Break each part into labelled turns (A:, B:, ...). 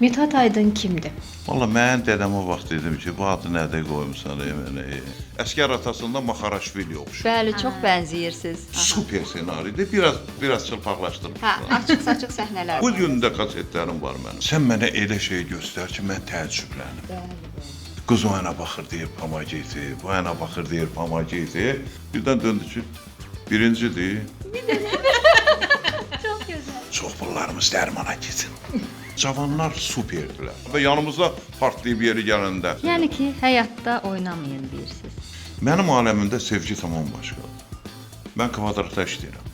A: Mithat Aydın kimdir?
B: Valla mən dədəmə vaxt dedim ki, bu adı nədə qoyumsan Əskər atasında Maxaraşvili oxşur.
C: Bəli, çox bənzəyirsiniz.
B: Super senaridir. Biraz çılpaqlaşdırmışam.
C: Hə, açıq-saçıq səhnələr.
B: Bu gün də kasetlərim var mənim. Sən mənə elə şey göstər ki, mən təəccüblənim. Qız o yana baxır deyir pamagiti, bu yana baxır deyir pamagiti. Birdən döndü ki, birincidir.
C: Çox gözəl.
B: Çox pullarımız dərmana keçin. Cavanlar superdirlər. Və yanımızda partlayıb yeri gələndə.
C: Yəni ki, həyatda oynamayın deyirsiniz.
B: Mənim aləmimdə sevgi tamam başqadır. Mən kvadratda işləyirəm.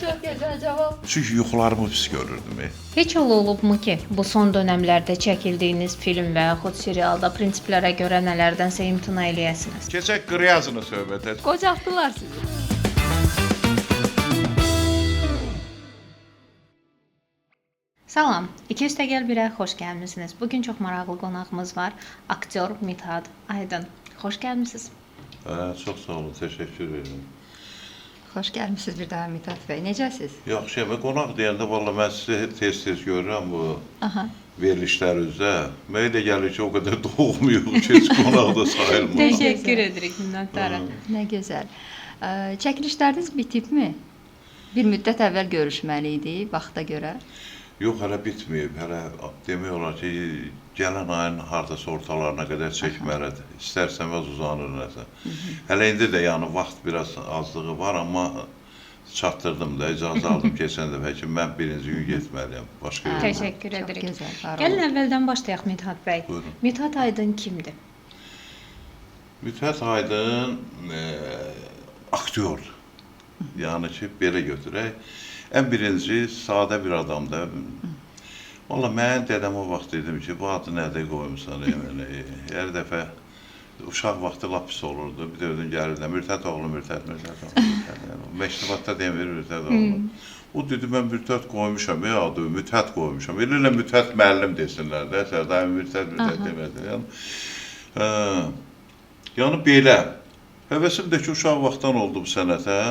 C: Çox gözəl cavab.
B: Çünki yuxularımı pis görürdüm.
A: Heç olubmu ki, bu son dönəmlərdə çəkildiyiniz film və yaxud serialda prinsiplərə görə nələrdənsə imtina eləyəsiniz?
B: Keçək qriyazını söhbət et.
C: Qocaltdılar sizi.
A: Salam, 200+1-ə xoş gəlmisiniz. Bugün çox maraqlı qonağımız var. Aktyor Mithat Aydın. Xoş gəlmisiniz.
B: Çox sağ olun, təşəkkür edirəm.
C: Xoş gəlmisiniz bir daha Mithat bəy. Necəsiz?
B: Yaxşı, qonaq deyəndə valla mən sizi tez-tez görürəm bu
C: Aha.
B: verilişlərinizdə. Mənə də gəlir ki, o qədər doğmuyuq ki, heç qonaq da sayılmır.
A: Təşəkkür edirik minnətdarım.
C: Nə gözəl. Çəkilişləriniz bitibmi? Bir müddət əvvəl görüşməli idi vaxta görə.
B: Yox, hələ bitməyib. Hələ demək olar ki, gələn ayın hardasa ortalarına qədər çəkməlidir. İstərsəməz uzanır nəsə. Hələ indi də yəni vaxt biraz azlığı var, amma çatdırdım da, icazə aldım keçən dəfə ki, mən birinci gün getməliyəm. Başqa yox.
A: Təşəkkür
C: Çox
A: edirik.
C: gözəl, var
A: Gəlin
C: olun.
A: əvvəldən başlayaq Mithat bəy.
B: Buyurun.
A: Mithat Aydın kimdir?
B: Mithat Aydın aktyordur. Yəni ki, belə götürək. Ən birinci, sadə bir adamdır. Valla mən dədəmə vaxt dedim ki, bu adı nədə qoyumsan? Hər dəfə uşaq vaxtı lap pis olurdu. Bir dövdün gəlirdi, Mürtət oğlu, Mürtət oğlu. Məktəbatda demir Mürtət oğlu. O dedi, mən Mürtət qoymuşam, adı Mütət qoymuşam. Elə Mütət müəllim desinlər də, daim Mürtət deməsin. Yəni belə, həvəsim də ki, uşaq vaxtdan oldu bu sənətə.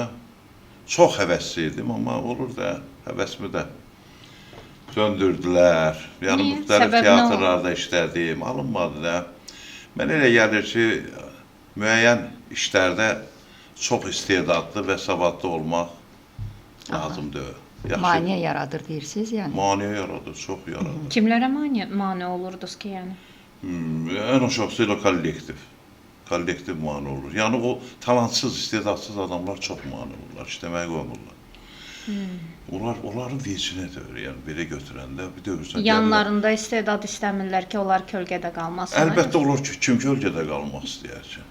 B: Çox həvəsli idim, amma olur da, həvəsimi də söndürdülər. Yəni, müxtəlif teatrlarda işlədim, alınmadı da. Mən elə gəlir ki, müəyyən işlərdə çox istedadlı və savadlı olmaq lazımdır.
C: Maniyə yaradır deyirsiniz yəni.
B: Maniyə yaradır, çox yaradır.
A: Kimlərə mane olurdunuz ki, yəni?
B: Ən aşağısı kollektiv. Kollektiv mane olur. Yəni, o talantsız, istedadsız adamlar çox mane olurlar, işləməyə qoymurlar. Onların vecinə dövr, yəni belə götürəndə bir dövrsən...
A: Yanlarında istedad istəmirlər ki, onlar kölgədə qalmasın.
B: Əlbəttə olur ki, kim kölgədə qalmaq istəyər ki?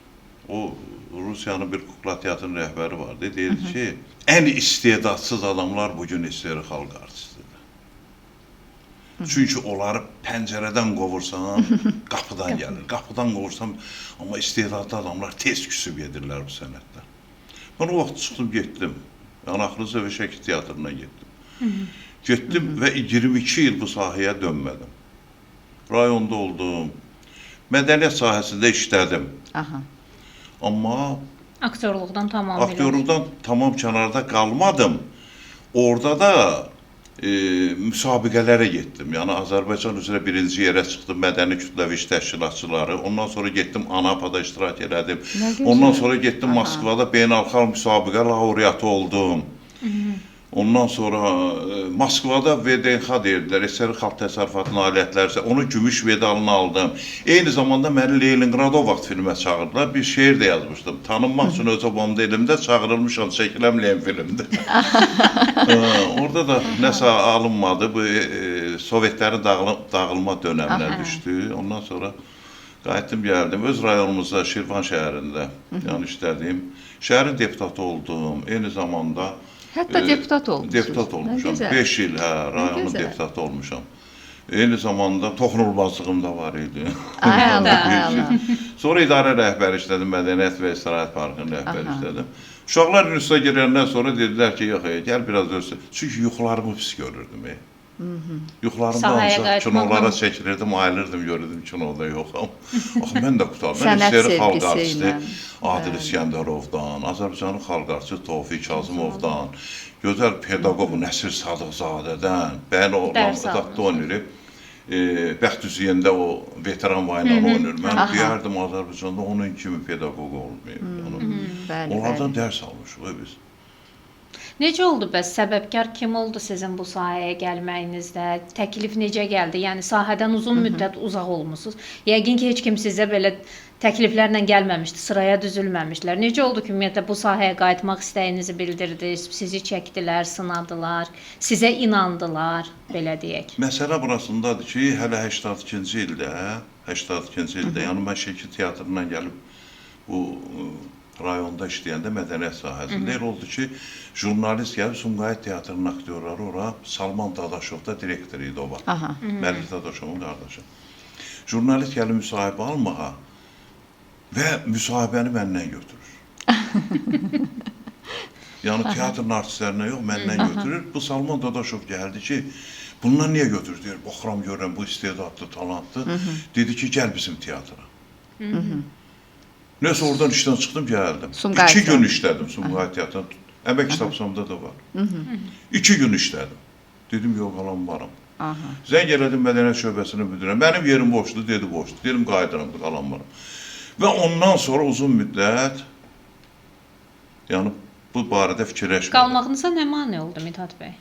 B: O, Rusiyanın bir kukla teatrın rəhbəri vardı, deyir ki, ən istedadsız adamlar bugün istəyir xalq artistidir. Çünki onları pəncərədən qovursan, qapıdan gəlir. Qapıdan qovursan, amma istedadlı adamlar tez küsüb edirlər bu sənətdən. Mən o vaxt çıxdım, getdim. Yəni, Axırıncı və Şəki teatrına getdim. Getdim və 22 il bu sahəyə dönmədim. Rayonda oldum. Mədəniyyət sahəsində işlədim. Amma
A: Aktyorluqdan tamamilə.
B: aktyorluqdan tamam kənarda qalmadım. Orada da müsabiqələrə getdim. Yəni, Azərbaycan üzrə birinci yerə çıxdım, mədəni kütləvi iş təşkilatçıları. Ondan sonra getdim, ANAPA-da iştirak elədim. Ondan sonra getdim, Moskvada beynəlxalq müsabiqə laureatı oldum. Ondan sonra Moskvada VDNX deyildilər, SSR Xalq Təsərrüfatının nailiyyətləri, onu gümüş medalını aldım. Eyni zamanda məni Leningrad o vaxt filmə çağırdılar, bir şeir də yazmışdım. Tanınmaq üçün öz obamda elimdə çağırılmışam, çəkiləm Len filmdə. Orada da nəsə alınmadı, bu Sovetlərin dağılma dönəminə düşdü. Ondan sonra qayıtdım, gəldim, öz rayonumuzda, Şirvan şəhərində, yəni işlədiyim, şəhərin deputatı oldum, eyni zamanda
C: Hətta deputat olmuşsunuz.
B: Deputat olmuşam. 5 il rayonun deputatı olmuşam. Eyni zamanda toxunulmazlığım da var idi. Sonra idarə rəhbəri işlədim, Mədəniyyət və İstirahət Parkının rəhbəri işlədim. Uşaqlar üniversitəyə girəndən sonra dedilər ki, yox, gəl biraz ölsün. Çünki yuxularımı pis görürdüm. Yuxularımda
A: Sahaya
B: ancaq
A: qayıtmaqla
B: kinolara
A: mı?
B: çəkilirdim, ayılırdım, görürdüm kinoda yoxam. Axı mən də qutardım. Mən
C: Sənət
B: istəyirəm xalq
C: sevgisi
B: artisti
C: ilə.
B: Adil İskəndərovdan, Azərbaycanın xalq artisti Tofiq Kazımovdan, gözəl pedaqoq Nəsir Sadıqzadədən, bəli o
A: Dərs
B: Lamətdə oynayıb. Bəxt üzüyəndə o veteran vaynalı oynayır. Mən deyərdim Azərbaycanda onun kimi pedaqoq olmayıb.
C: Bəli,
B: Onlardan
C: bəli.
B: dərs almışıq biz.
A: Necə oldu bəs? Səbəbkar kim oldu sizin bu sahəyə gəlməyinizdə? Təklif necə gəldi? Yəni sahədən uzun müddət uzaq olmusunuz. Yəqin ki, heç kim sizə belə təkliflərlə gəlməmişdi, sıraya düzülməmişdilər. Necə oldu ki, ümumiyyətlə bu sahəyə qayıtmaq istəyinizi bildirdiniz, sizi çəkdilər, sınadılar, sizə inandılar, belə deyək.
B: Məsələ burasındadır ki, hələ 82-ci ildə, yəni mən Şəki teatrından gəlib bu rayonda işləyəndə mədəniyyət sahəsində elə oldu ki, jurnalist gəlib Sumqayıt teatrının aktyorları ora Salman Dadaşov da direktor idi o vaxt. Məlik Dadaşovun qardaşı. Jurnalist gəlib müsahibə almağa və müsahibəni məndən götürür. Yəni teatrın artistlərinə yox, məndən götürür. Bu Salman Dadaşov gəldi ki, bundan niyə götür deyir, baxıram görürəm bu istedadlı, talantlı. Dedi ki, gəl bizim teatra. Neyse oradan işdən çıxdım, gəldim. 2 gün işlədim Sumqayıt teatrında. Əmək kitabçamda da var. 2 gün işlədim. Dedim, yox, qalan varam. Zəng elədim mədəniyyət şöbəsinin müdürünə. Mənim yerim boşdur, dedi boşdur. Dedim, qayıdıram, qalan varam. Və ondan sonra uzun müddət, yəni bu barədə fikirləşmədim.
A: Qalmağınıza nə mane oldu Mithat bəy?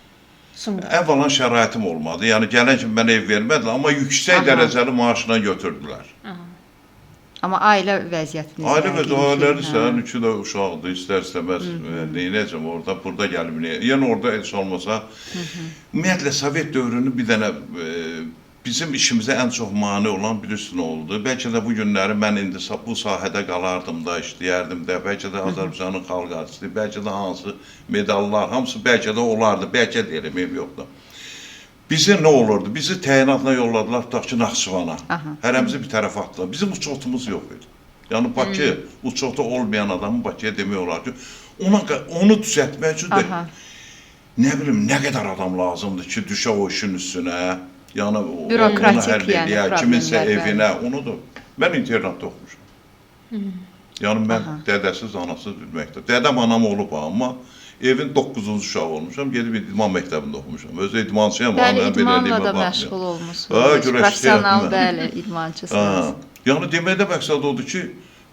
A: Sumqayıt.
B: Əvvəlan şəraitim olmadı. Yəni gələn kimi mənə ev vermədilər, amma yüksək dərəcəli maaşla götürdülər.
C: Amma ailə vəziyyətiniz.
B: Ailə və ailələri sən, 3 də uşaqdır, istər-istəməz neynəcəm orada, burada gəlib neyə. Yəni orada heç olmasa, ümumiyyətlə Sovet dövrünün bir dənə bizim işimizə ən çox mane olan birisi oldu. Bəlkə də bu günləri mən indi bu sahədə qalardım da, işləyərdim də, bəlkə də Azərbaycanın xalq artisti, bəlkə də hansı medallar, hamısı bəlkə də olardı, bəlkə deyirəm, ev yoxdur. Bizi nə olurdu? Bizi təyinatla yolladılar, tutaq ki, Naxçıvana. Hərəmizi bir tərəfə atdılar. Bizim uçotumuz yox idi. Yəni Bakı, uçotu olmayan adamın Bakıya demək olar ki, onu düzəltmək üçün də nə bilim, nə qədər adam lazımdır ki, düşə o işin üstünə, yəni onu həll eləyək, kiminsə evinə, onudur. Mən internatda oxumuşam. Yəni mən dədəsiz, anasız bilməkdə. Dədəm anam olub, amma evin 9-cu uşağı olmuşam, gedib idman məktəbində oxumuşam. Özü idmançıyam,
C: bəli, idmanla da məşğul olmuşsunuz. Professional, bəli, idmançısınız.
B: Yəni deməkdə məqsəd odur ki,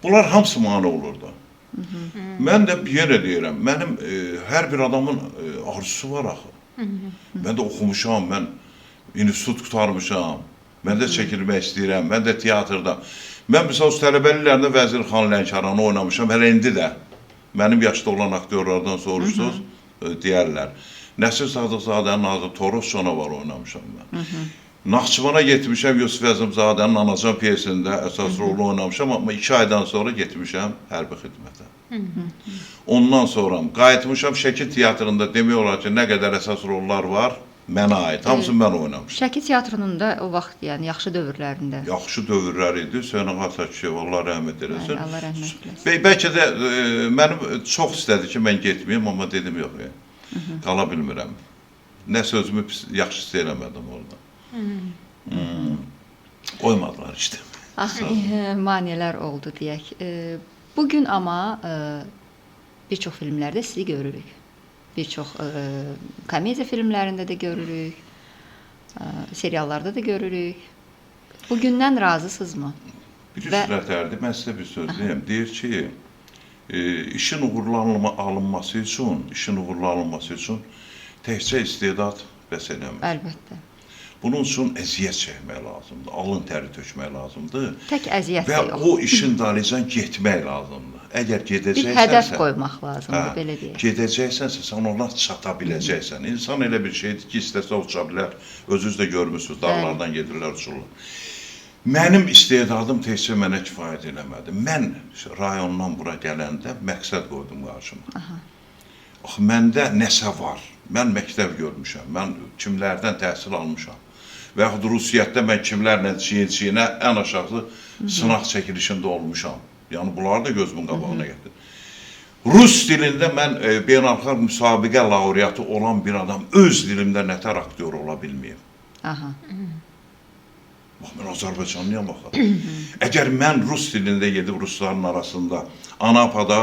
B: bunlar hamısı mane olurdu. Mən də yenə deyirəm, mənim hər bir adamın arzusu var axı. Mən də oxumuşam, mən institut qutarmışam, mən də çəkilmək istəyirəm, mən də teatrda. Mən misal tələbəlilərində Vəzir Xan Lənkəranı oynamışam, hələ indi də. Mənim yaşda olan aktyorlardan soruşsunuz, deyərlər. Nəsir Sadıqzadənin adı Toros Sonavar oynamışam mən. Naxçıvana getmişəm, Yusuf Əzimzadənin Anacan piyesində əsas rolu oynamışam, amma 2 aydan sonra getmişəm hərbi xidmətə. Ondan sonra qayıtmışam Şəki teatrında demək olar ki, nə qədər əsas rollar var, mənə aid. Hamısı mən oynamışam.
C: Şəki teatrının da o vaxt, yəni yaxşı dövrlərində.
B: Yaxşı dövürlər idi. Hüseyin Ağa Təkişev, Allah rəhmət eləsin.
C: Allah rəhmət eləsin.
B: Bəlkə də mənim çox istədi ki, mən getməyim, amma dedim yox. Qala bilmirəm. Nə sözümü yaxşı hiss eləmədim orada. Qoymadılar işte.
C: Maneələr oldu deyək. Bugün amma bir çox filmlərdə sizi görürük. Bir çox komediya filmlərində də görürük, seriallarda da görürük. Bugündən razısınızmı?
B: Bilirsiniz rəhbərdir, mən sizə bir söz deyim. Deyir ki, işin uğurlu alınması üçün təkcə istedad bəs eləmir.
C: Əlbəttə.
B: Bunun üçün əziyyət çəkmək lazımdır, alın təri tökmək lazımdır.
C: Tək əziyyət də yox.
B: Və o işin dalıcan getmək lazımdır. Əgər gedəcəksənsə...
C: Bir hədəf qoymaq lazımdır, belə deyək.
B: Gedəcəksənsə, sən ona çata biləcəksən. İnsan elə bir şeydir ki, istəsə uça bilər. Özünüz də görmürsünüz, dağlardan gedirlər, uçurlar. Mənim istedadım təkcə mənə kifayət eləmədi. Mən rayondan bura gələndə məqsəd qoydum qarşıma. Məndə nəsə var. Mən məktəb görmüşəm, mən kimlərdən təhsil almışam. Və yaxud Rusiyyətdə mən kimlərlə çiyin-çiyinə ən aşağı sınaq çəkilişində olmuşam. Yəni, bunları da gözümün qabağına gətirdim. Rus dilində mən beynəlxalq müsabiqə laureatı olan bir adam öz dilimdə nətər aktyor ola bilməyim.
C: Aha.
B: Bax, mən Azərbaycanlıyam baxar. Əgər mən rus dilində gedib rusların arasında Anapada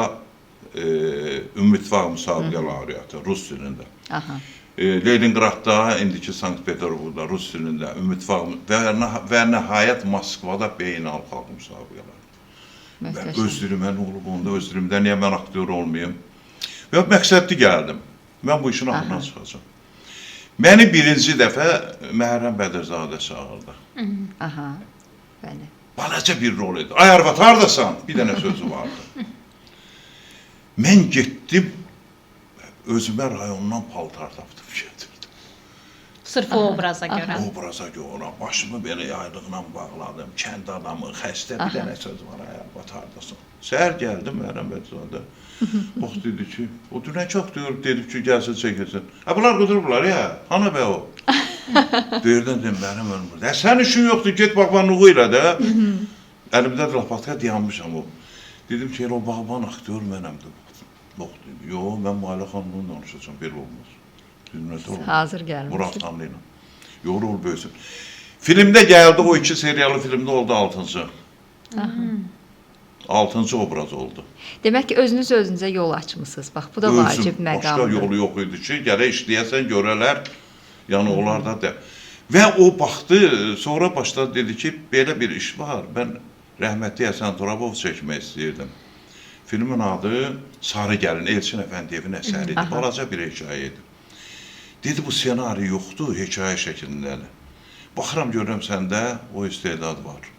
B: Ümidvar müsabiqə laureatı rus dilində.
C: Aha.
B: Leningradda, indiki Sankt-Peterburgda rus dilində Ümidvar və nəhayət Moskvada beynəlxalq müsabiqələr. Mən öz dilimə nə olub onda, öz dilimdə niyə mən aktyor olmayım? Və məqsədli gəldim. Mən bu işin axırına çıxacam. Məni birinci dəfə Məhrəm Bədirzadə çağırdı.
C: Aha. Bəli.
B: Balaca bir rol idi. Ay arvad, haradasan? Bir dənə sözü vardı. Mən getdim, özümə rayondan paltar tapdım, getirdim.
A: Sırf o obraza görə.
B: Obraza görə, başımı belə yaylıqla bağladım, kənd adamı, xəstə, bir dənə söz var, ay arvad, haradasan? Səhər gəldim Məhrəm Bədirzadə. Bax, dedi ki, o dünən çox diyor, dedi ki, gəlsin çəkilsin. Bunlar qudurublar ya, hanı bə o? Birdən dedim, mənim ölmür. Sən işin yoxdur, get bağbanlığı ilə də. Əlimdə də lapatka dayanmışam o. Dedim ki, o bağban aktyor mənəmdir. Yox, dedi, yox, mən Maliyə xanımla danışacağam, belə olmaz.
C: Hazır gəlmişdir.
B: Murat xanlı ilə. Yorul böyüsün. Filmdə gəldi, o 2 seriyalı filmdə oldu 6-cı. 6-cı obraz oldu.
C: Demək ki, özünüz özünüzə yol açmısınız. Bax, bu da vacib məqamdır.
B: Başqa yolu yox idi ki, gərək işləyəsən, görələr, yəni onlar da də. Və o baxdı, sonra başladı, dedi ki, belə bir iş var, mən rəhmətli Həsən Turabov çəkmək istəyirdim. Filmin adı Sarı Gəlin, Elçin Əfəndiyevin əsəridir, balaca bir hekayə idi. Dedi, bu senari yoxdur, hekayə şəklindədir. Baxıram, görürəm səndə o istedad var.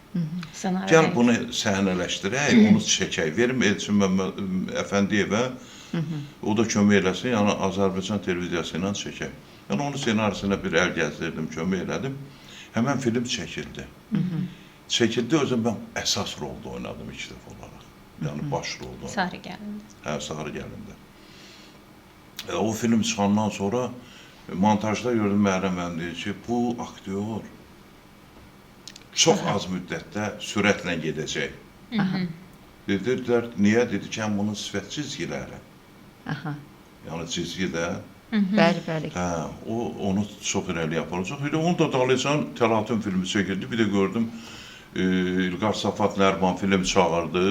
B: Gəl bunu səhnələşdirək, onu çəkək, verim Elçin Əfəndiyevə, o da kömək eləsin, yəni Azərbaycan televiziyası ilə çəkək. Yəni onun senarisine bir əl gəzdirdim, kömək elədim, həmən film çəkildi. Çəkildi, özüm mən əsas rolda oynadım 2 dəfə olaraq, yəni baş rolda.
A: Sarı Gəlində.
B: Hə, Sarı Gəlində. O film çıxandan sonra montajda gördüm Məhrəm mənim deyir ki, bu aktyor çox az müddətdə sürətlə gedəcək. Dedilər, niyə? Dedi ki, bunun sifət cizgiləri. Yəni cizgi də.
C: Bəli, bəli.
B: Hə, onu çox irəli yapılacaq. Onu da dalayacaq, Təlatün filmi çəkildi. Bir də gördüm, İlqar Safat Nərman film çağırdı.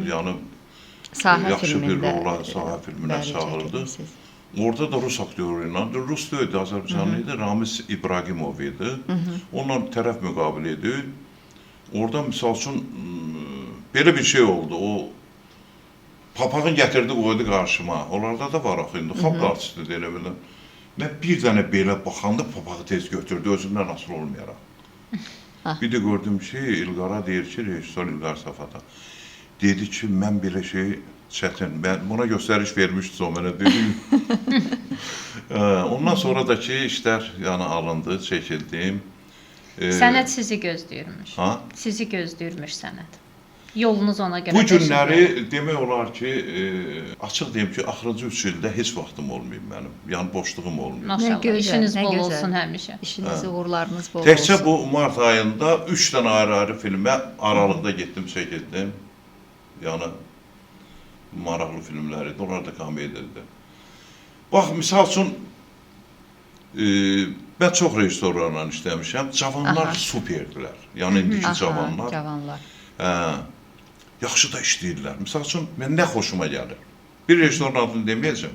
B: Yəni, yaxşı bir rola sahə filminə çağırdı. Orada da Rus aktyoru ilə, Rus deyildi, Azərbaycanlı idi, Ramiz İbragimov idi. Onunla tərəf müqabili idi. Orada, misal üçün, belə bir şey oldu. O, papağın gətirdi, qoydu qarşıma. Onlarda da var axı, indi xalq artisti deyilə biləm. Mən bir dənə belə baxanda papağı tez götürdü, özümdən asıl olmayaraq. Bir də gördüm ki, İlqara deyir ki, rejissor İlqar Safata, dedi ki, mən belə şey çətin, mən buna göstəriş vermişdi o mənə, dedim. Ondan sonra da ki, işlər alındı, çəkildim.
A: Sənət sizi gözləyirmiş. Sizi gözləyirmiş sənət. Yolunuz ona görə.
B: Bu günləri demək olar ki, açıq deyim ki, axırıncı 3 ildə heç vaxtım olmayıb mənim, yəni boşluğum olmayıb.
A: Maşallah, işiniz bol olsun həmişə.
C: İşiniz, uğurlarınız bol olsun.
B: Təkcə bu mart ayında 3 dənə ayrı-ayrı filmə aralıqda getdim, çəkildim. Yəni, maraqlı filmlər idi, onlar da komediyadır. Bax, misal üçün, mən çox rejissorlarla işləmişəm, cavanlar superdirlər. Yəni, indiki cavanlar.
C: Cavanlar.
B: Yaxşı da işləyirlər. Misal üçün, mən nə xoşuma gəlir. Bir rejissorun adını deməyəcəm.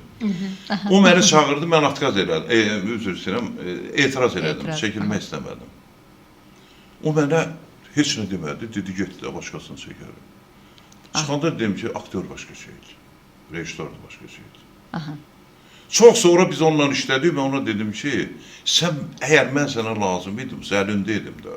B: O məni çağırdı, mən atkaz elədim, üzr istəyirəm, etiraz elədim, çəkilmək istəmədim. O mənə heç nə demədi, dedi, getdi də başqasını çəkərim. Çıxanda dedim ki, aktör başqa şeydir, rejissor da başqa şeydir. Çox sonra biz onunla işlədik, mən ona dedim ki, sən, əgər mən sənə lazım idim, əlində idim də.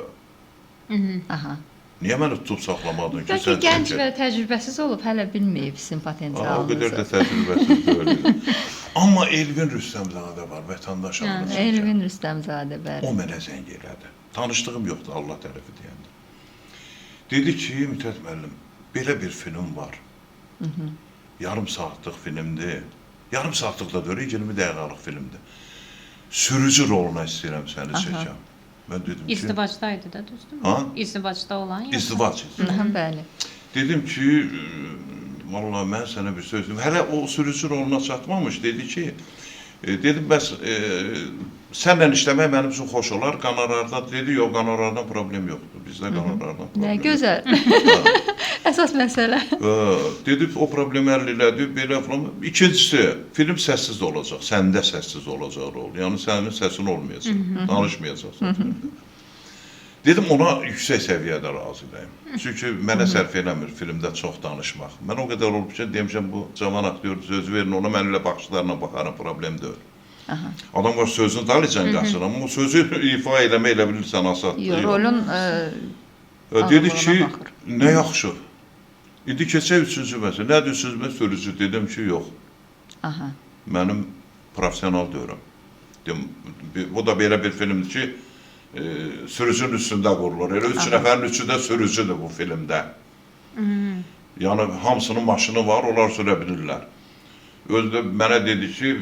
B: Niyə məni tutub saxlamadın ki,
C: sən gənc və təcrübəsiz olub, hələ bilməyib sizin potensialınızı.
B: O qədər də təcrübəsiz deyil. Amma Elvin Rüstəmzadə var, vətəndaş adını.
C: Elvin Rüstəmzadə, bəli.
B: O mənə zəng elədi. Tanışdığım yoxdur, Allah tərəfi deyəndə. Dedi ki, Mütət müəllim, belə bir film var. Yarım saatlıq filmdir. Yarım saatlıq da deyil, 20 dəqiqəlik filmdir. Sürücü roluna istəyirəm səni çəkəm.
A: İzdivacdaydı da, düzdür mü? İzdivacda olan yoxsa?
B: İzdivac.
C: Bəli.
B: Dedim ki, vallahi mən sənə bir söz deyim. Hələ o sürücü roluna çatmamış. Dedi ki, dedim bəs sənlə işləmək mənim üçün xoş olar. Qonorarda dedi, yox, qonorardan problem yoxdur. Bizdə qonorardan problem
C: Nə
B: yoxdur.
C: gözəl. Əsas məsələ.
B: Dedi, o problemi həll elədi, belə falan. İkincisi, film səssiz olacaq, səndə səssiz olacaq rol. Yəni sənin səsin olmayacaq, danışmayacaqsan filmdə. Dedim, ona yüksək səviyyədə razıyam. Çünki mənə sərf eləmir filmdə çox danışmaq. Mən o qədər olub ki, demişəm, bu cavan aktyor sözü verin, ona mən elə baxışlarla baxarım, problem deyil. Adam var sözünü dalacan qaçır, amma o sözü ifa eləmə elə bilirsən asad.
C: Yox, rolun
B: dedi ki, nə yaxşı. İndi keçək üçüncü məsələ. Nədir üçüncü məsələ? Sürücü dedim ki, yox. Mənim profesional deyirəm. Bu da belə bir filmdir ki, sürücünün üstündə qurulur. Elə 3 nəfərin üçü də sürücüdür bu filmdə. Yəni, hamısının maşını var, onlar sürə bilirlər. Özü də mənə dedi ki,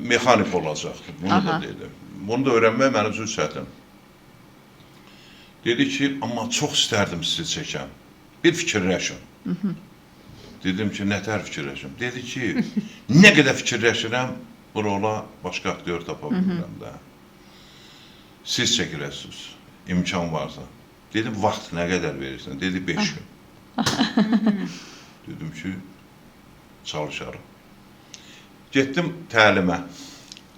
B: mexanik olacaqdır. Bunu da dedi. Bunu da öyrənmək mənim üçün çətin. Dedi ki, amma çox istərdim sizi çəkəm. Bir fikirləşin. Dedim ki, nətər fikirləşim? Dedi ki, nə qədər fikirləşirəm, bu rola başqa aktyor tapa bilirəm də. Siz çəkiləsiniz, imkan varsa. Dedim, vaxt nə qədər verirsən? Dedi, 5 gün. Dedim ki, çalışarım. Getdim təlimə.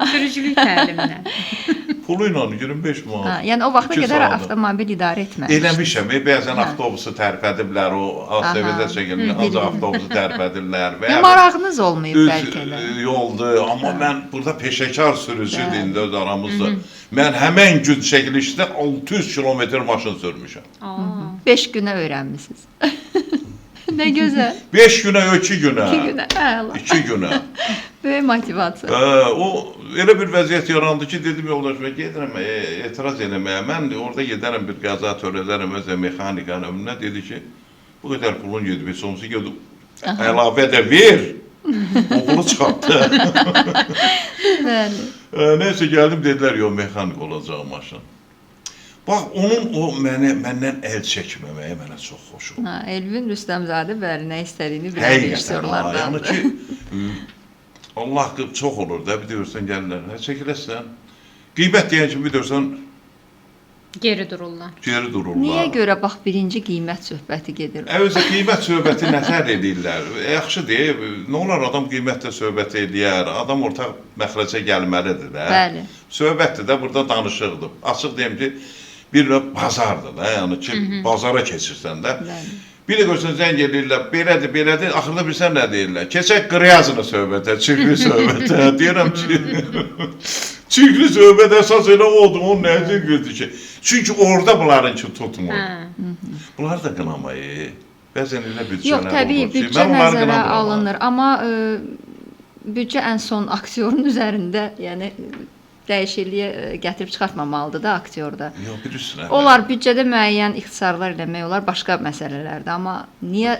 A: Sürücülük təliminə.
B: Pulu ilə 25 manat.
C: Yəni o vaxta qədər avtomobil idarə etməmişdiniz.
B: Eləmişəm, bəzən avtobusu tərpədiblər, o ASV-də çəkilir, ancaq avtobusu tərpədirlər.
C: Marağınız olmayıb bəlkə də.
B: Yoldur, amma mən burada peşəkar sürücüdür indi öz aramızda. Mən həmən gün çəkilişdə 600 kilometr maşın sürmüşəm.
C: 5 günə öyrənmişsiniz. Nə gözəl.
B: 5 günə, 2 günə.
C: 2 günə, əla.
B: 2 günə.
C: Böyük motivasiya.
B: O elə bir vəziyyət yarandı ki, dedim yoldaşıma, gedirəm, etiraz eləməyə. Mən orada gedərəm, bir qəza törədərəm, özə mexanikanın önünə. Dedi ki, bu qədər pulun gedib, heç olmasa gedib, əlavə də ver. O pulu çıxartdı.
C: Bəli.
B: Neysə, gəldim, dedilər, yox, mexanik olacaq maşın. Bax, onun o məndən əl çəkməməyə mənə çox xoş oldu.
C: Elvin Rüstəmzadə, bəli, nə istədiyini bilən rejissorlardan.
B: Yəni ki, Allah haqqı çox olur da, bir deyirsən, gəlirlər, çəkiləsən. Qiymət deyən kimi bir deyirsən,
A: Geri dururlar.
B: Geri dururlar.
C: Niyə görə bax birinci qiymət söhbəti gedir?
B: Əvvəlcə qiymət söhbəti nətər edirlər? Yaxşı deyib, nə olar adam qiymətlə söhbət eləyər, adam ortaq məxrəcə gəlməlidir də.
C: Bəli.
B: Söhbətdir də, burada danışıqdır. Açıq deyim ki, bir növ bazardır da, yəni ki, bazara keçirsən də.
C: Bəli.
B: Bir də görsən, zəng edirlər, belədir, axırda bilsən nə deyirlər? Keçək qriyazını söhbətə, çirkli söhbətə, deyirəm ki, çirkli söhbət əsas elə oldu, onun nədir gözü ki? Çünki orada bunların ki, tutmur. Bunlar da qınamayı, bəzən elə büdcələr olur ki,
C: təbii, büdcə nəzərə alınır, amma büdcə ən son aktyorun üzərində, yəni, dəyişikliyə gətirib çıxartmamalıdır da aktyorda.
B: Yox, bir üstünə.
C: Onlar büdcədə müəyyən ixtisarlar eləmək olar başqa məsələlərdə, amma niyə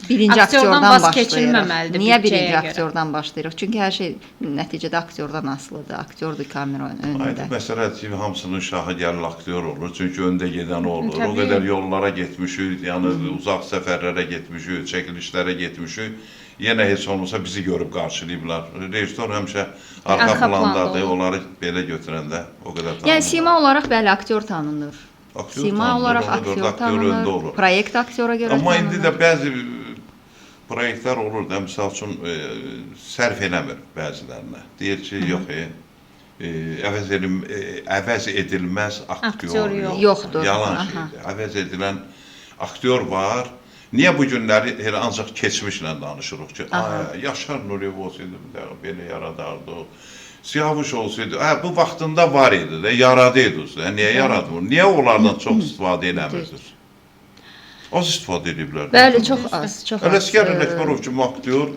C: birinci aktyordan başlayırıq? Niyə birinci aktyordan başlayırıq? Çünki hər şey nəticədə aktyordan asılıdır, aktyordur kamera önündə.
B: Aydın məsələdir ki, hamısının şahı gəlir aktyor olur, çünki öndə gedən olur. O qədər yollara getmişik, yəni uzaq səfərlərə getmişik, çəkilişlərə getmişik. Yenə heç olmasa bizi görüb qarşılayıblar. Rejissor həmişə arxa plandadır, onları belə götürəndə o qədər tanınır.
C: Yəni sima olaraq bəli aktyor tanınır. Sima olaraq aktyor tanınır, proyekt aktyora görə tanınır.
B: Amma indi də bəzi proyektlər olur da, misal üçün sərf eləmir bəzilərinə. Deyir ki, yox, əvəz edilməz aktyor
C: yoxdur.
B: Yalan şeydir. Əvəz edilən aktyor var. Niyə bu günləri elə ancaq keçmişlə danışırıq ki, Yaşar Nuriyev olsaydı, belə yaradardı, Siyavuş olsaydı, bu vaxtında var idi də, yaradıydı. Niyə yaradmır? Niyə onlardan çox istifadə eləmirsiniz? Az istifadə ediblər.
C: Bəli, çox az.
B: Ələsgər Ələkbərov kimi aktyor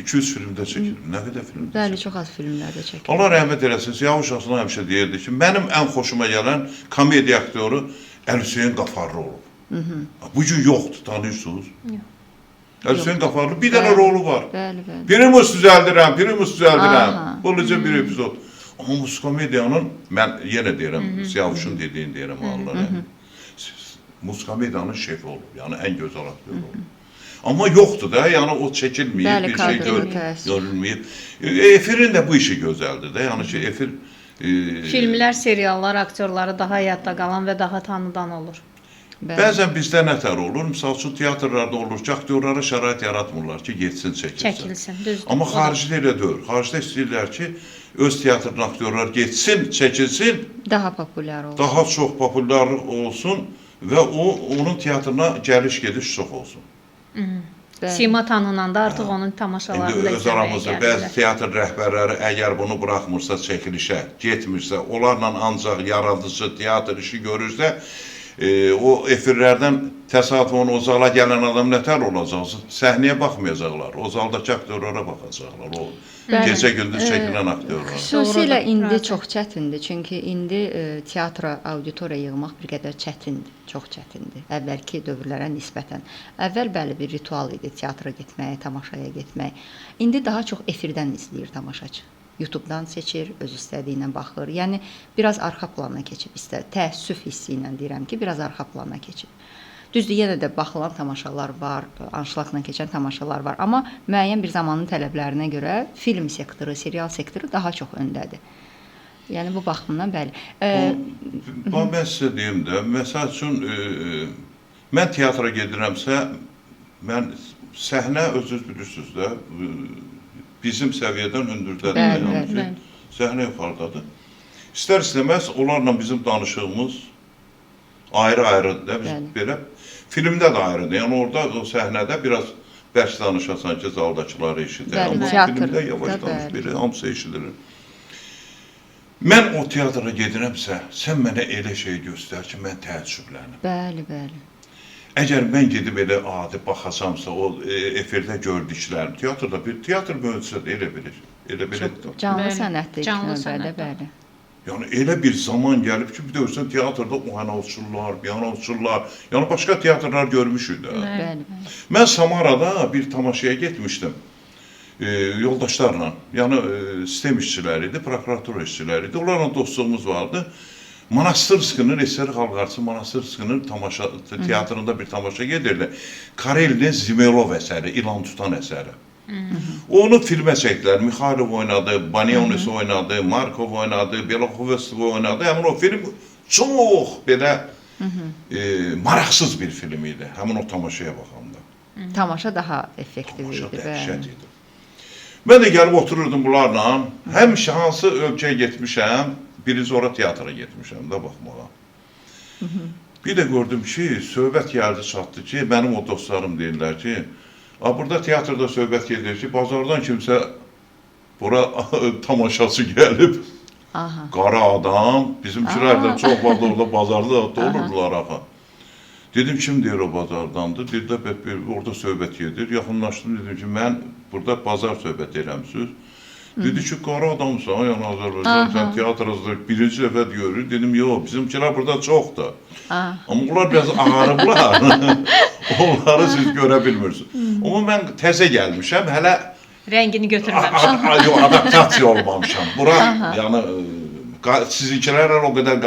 B: 200 filmdə çəkilir. Nə qədər filmdə çəkilir?
C: Bəli, çox az filmlərdə çəkilir.
B: Allah rəhmət eləsin, Siyavuş aslında həmişə deyirdi ki, mənim ən xoşuma gələn komediya aktyoru Əl-Hüseyin Qafarlı olub. Bu gün yoxdur, tanıyırsınız? Yox. Əl-Hüseyin Qafarlı bir dənə rolu var. Primus düzəldirəm. Buluca bir epizod. Amma Muskomediyanın, mən yenə deyirəm, Siyavuşun dediyini deyirəm, Allah rəhmət. Muskomediyanın şefi olub, yəni ən gözəl aktyor olub. Amma yoxdur da, yəni o çəkilməyib,
C: Bəli,
B: bir şey
C: kadrda təəssüf.
B: görülməyib. Efirin də bu işi gözəldir də, yəni ki, efir
A: Filmlər, seriallar aktyorları daha yadda qalan və daha tanıdan olur.
B: bəzən bizdə nətər olur, misal üçün teatrlarda olur ki, aktyorlara şərait yaratmırlar ki, getsin, çəkilsin.
A: Çəkilsin, düzdür.
B: Amma xaricdə elə deyil. Xaricdə istəyirlər ki, öz teatrın aktyorlar getsin, çəkilsin,
C: Daha populyar olur.
B: daha çox populyar olsun və onun teatrına gəliş gediş çox olsun.
A: Sima tanınanda artıq onun
B: İndi
A: tamaşalarını da
B: öz
A: izləməyə
B: aramızda bəzi
A: gəlirlər.
B: teatr rəhbərləri əgər bunu buraxmırsa çəkilişə, getmirsə, onlarla ancaq yaradıcı teatr işi görürsə, o efirlərdən təsadüfən o zala gələn adam nətər olacaq? Səhnəyə baxmayacaqlar, o zaldakı aktyorlara baxacaqlar, o gecə-gündüz çəkilən aktyorlara.
C: Xüsusilə indi
A: Razı.
C: çox çətindir, çünki indi teatra auditoriya yığmaq bir qədər çətindir, çox çətindir. Əvvəlki dövrlərə nisbətən. Əvvəl bəli bir ritual idi teatra getmək, tamaşaya getmək. İndi daha çox efirdən izləyir tamaşaçı. YouTube-dan seçir, öz istədiyinə baxır. Yəni biraz arxa plana keçib təəssüf hissi ilə deyirəm ki, biraz arxa plana keçib. Düzdür, yenə də baxılan tamaşalar var, anşlaqla keçən tamaşalar var, amma müəyyən bir zamanın tələblərinə görə film sektoru, serial sektoru daha çox öndədir. Yəni bu baxımdan bəli.
B: Mən sizə deyim də, məsəl üçün mən teatra gedirəmsə, mən səhnə özünüz bilirsiniz də, bizim səviyyədən hündürdədir.
C: Bəli.
B: Səhnə yuxarıdadır. İstər-istəməz onlarla bizim danışığımız ayrı-ayrıdır da. Biz belə filmdə də ayrıdır. Yəni orada o səhnədə biraz bərk danışasan ki, zaldakıları eşidir. Amma filmdə yavaş danış, belə hamısı eşidilir. Mən o teatra gedirəmsə, sən mənə elə şey göstər ki, mən təəssüflənim.
C: Bəli.
B: Əgər mən gedib elə adi baxasamsa, o efirdə gördüklərim, teatr möcüzədir, elə bilir.
C: Canlı sənətdir,
A: Canlı
C: növbədə, bəli.
B: Yəni elə bir zaman gəlib ki, bir də görsən teatrda oyana uçurlar, piyano uçurlar. Yəni başqa teatrlar görmüşük də.
C: Bəli.
B: Mən Samarada bir tamaşaya getmişdim. Yoldaşlarla, yəni sistem işçiləri idi, prokuratura işçiləri idi. Onlarla dostluğumuz vardı. Monastırskinin, Eseri Xalqarçı Monastırskinin teatrında bir tamaşa gedirdi. Karelinin Zimelov əsəri, İlan tutan əsəri. Onu filmə çəkdilər. Mikhailov oynadı, Banyonis oynadı, Markov oynadı, Beloxovski oynadı. Həmin o film çox belə maraqsız bir film idi. Həmin o tamaşaya baxanda.
C: Tamaşa daha effektiv idi.
B: Tamaşa dəhşət idi. Mən də gəlib otururdum bunlarla. Həmişə hansı ölkəyə getmişəm, birinci ora teatra getmişəm də baxmağa. Bir də gördüm ki, söhbət gəldi çatdı ki, mənim o dostlarım deyirlər ki, burada teatrda söhbət gedir ki, bazardan kimsə bura tamaşaçı gəlib, qara adam, bizimkilər də çox vaxt orada bazarda olurdular axı. Dedim, kim deyir o bazardandır? Dedi, orada söhbət gedir. Yaxınlaşdım, dedim ki, mən burada bazar söhbət edirəmsiniz. Dedi ki, qara adamsan, yəni Azərbaycan, sən teatrızda birinci dəfə görür. Dedim, yox, bizimkilər burada çoxdur. Amma onlar biraz ağarıblar. Onları siz görə bilmirsiniz. Amma mən təzə gəlmişəm, hələ
A: rəngini götürməmişəm.
B: Yox, adaptasiya olmamışam. Bura, yəni sizinkilərlə o qədər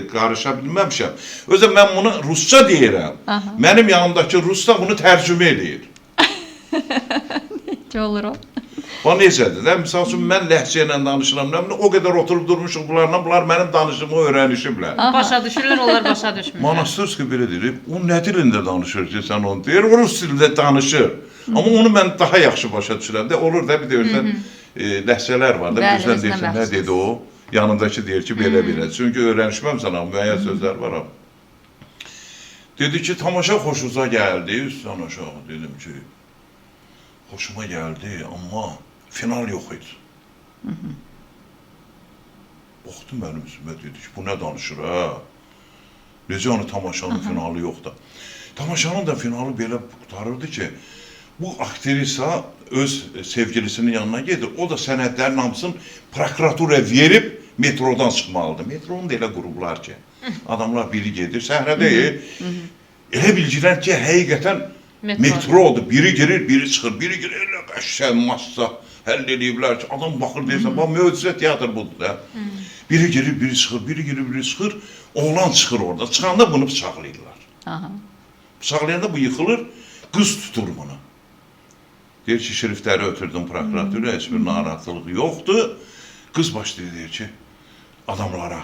B: qarışa bilməmişəm. Özə mən bunu rusca deyirəm. Mənim yanımdakı rus da bunu tərcümə edir.
C: Necə olur o?
B: Bu necədir də? Misal üçün, mən ləhcə ilə danışıram. O qədər oturub durmuşuq bunlarla, bunlar mənim danışımı öyrənişiblər.
A: Başa düşürlər, onlar başa düşmürlər.
B: Monastırski belə deyir, o nə dilində danışır ki, sən onu deyir, o rus dilində danışır. Amma onu mən daha yaxşı başa düşürəm də, olur da bir də ölsən ləhcələr var da, bizdən deyirsən, nə dedi o? Yanındakı deyir ki, belə-belə. Çünki öyrənişməmsən, müəyyən sözlər var. Dedi ki, tamaşa xoşunuza gəldi, üstdən aşağı. Dedim ki, xoşuma gəldi, amma final yox idi. Baxdım mənim üstümə, dedi ki, bu nə danışır, hə? Necə onu tamaşanın finalı yoxdur. Tamaşanın da finalı belə qutarırdı ki, bu aktrisa öz sevgilisinin yanına gedir, o da sənədlərin hamısını prokuratura verib metrodan çıxmalıdır. Metronun da elə qurublar ki, adamlar biri gedir, səhnədə elə bilgilər ki, həqiqətən metrodur, biri girir, biri çıxır, biri girir, elə qəşən massa həll ediblər ki, adam baxır deyirsən, bax, möcüzə teatr budur da. Biri girir, biri çıxır, biri girir, biri çıxır, oğlan çıxır orada, çıxanda bunu bıçaqlayırlar. Bıçaqlayanda bu yıxılır, Qız tutur bunu. Deyir ki, şerifləri ötürdüm prokuratura, heç bir narahatlıq yoxdur. Qız başlayır, deyir ki, adamlara.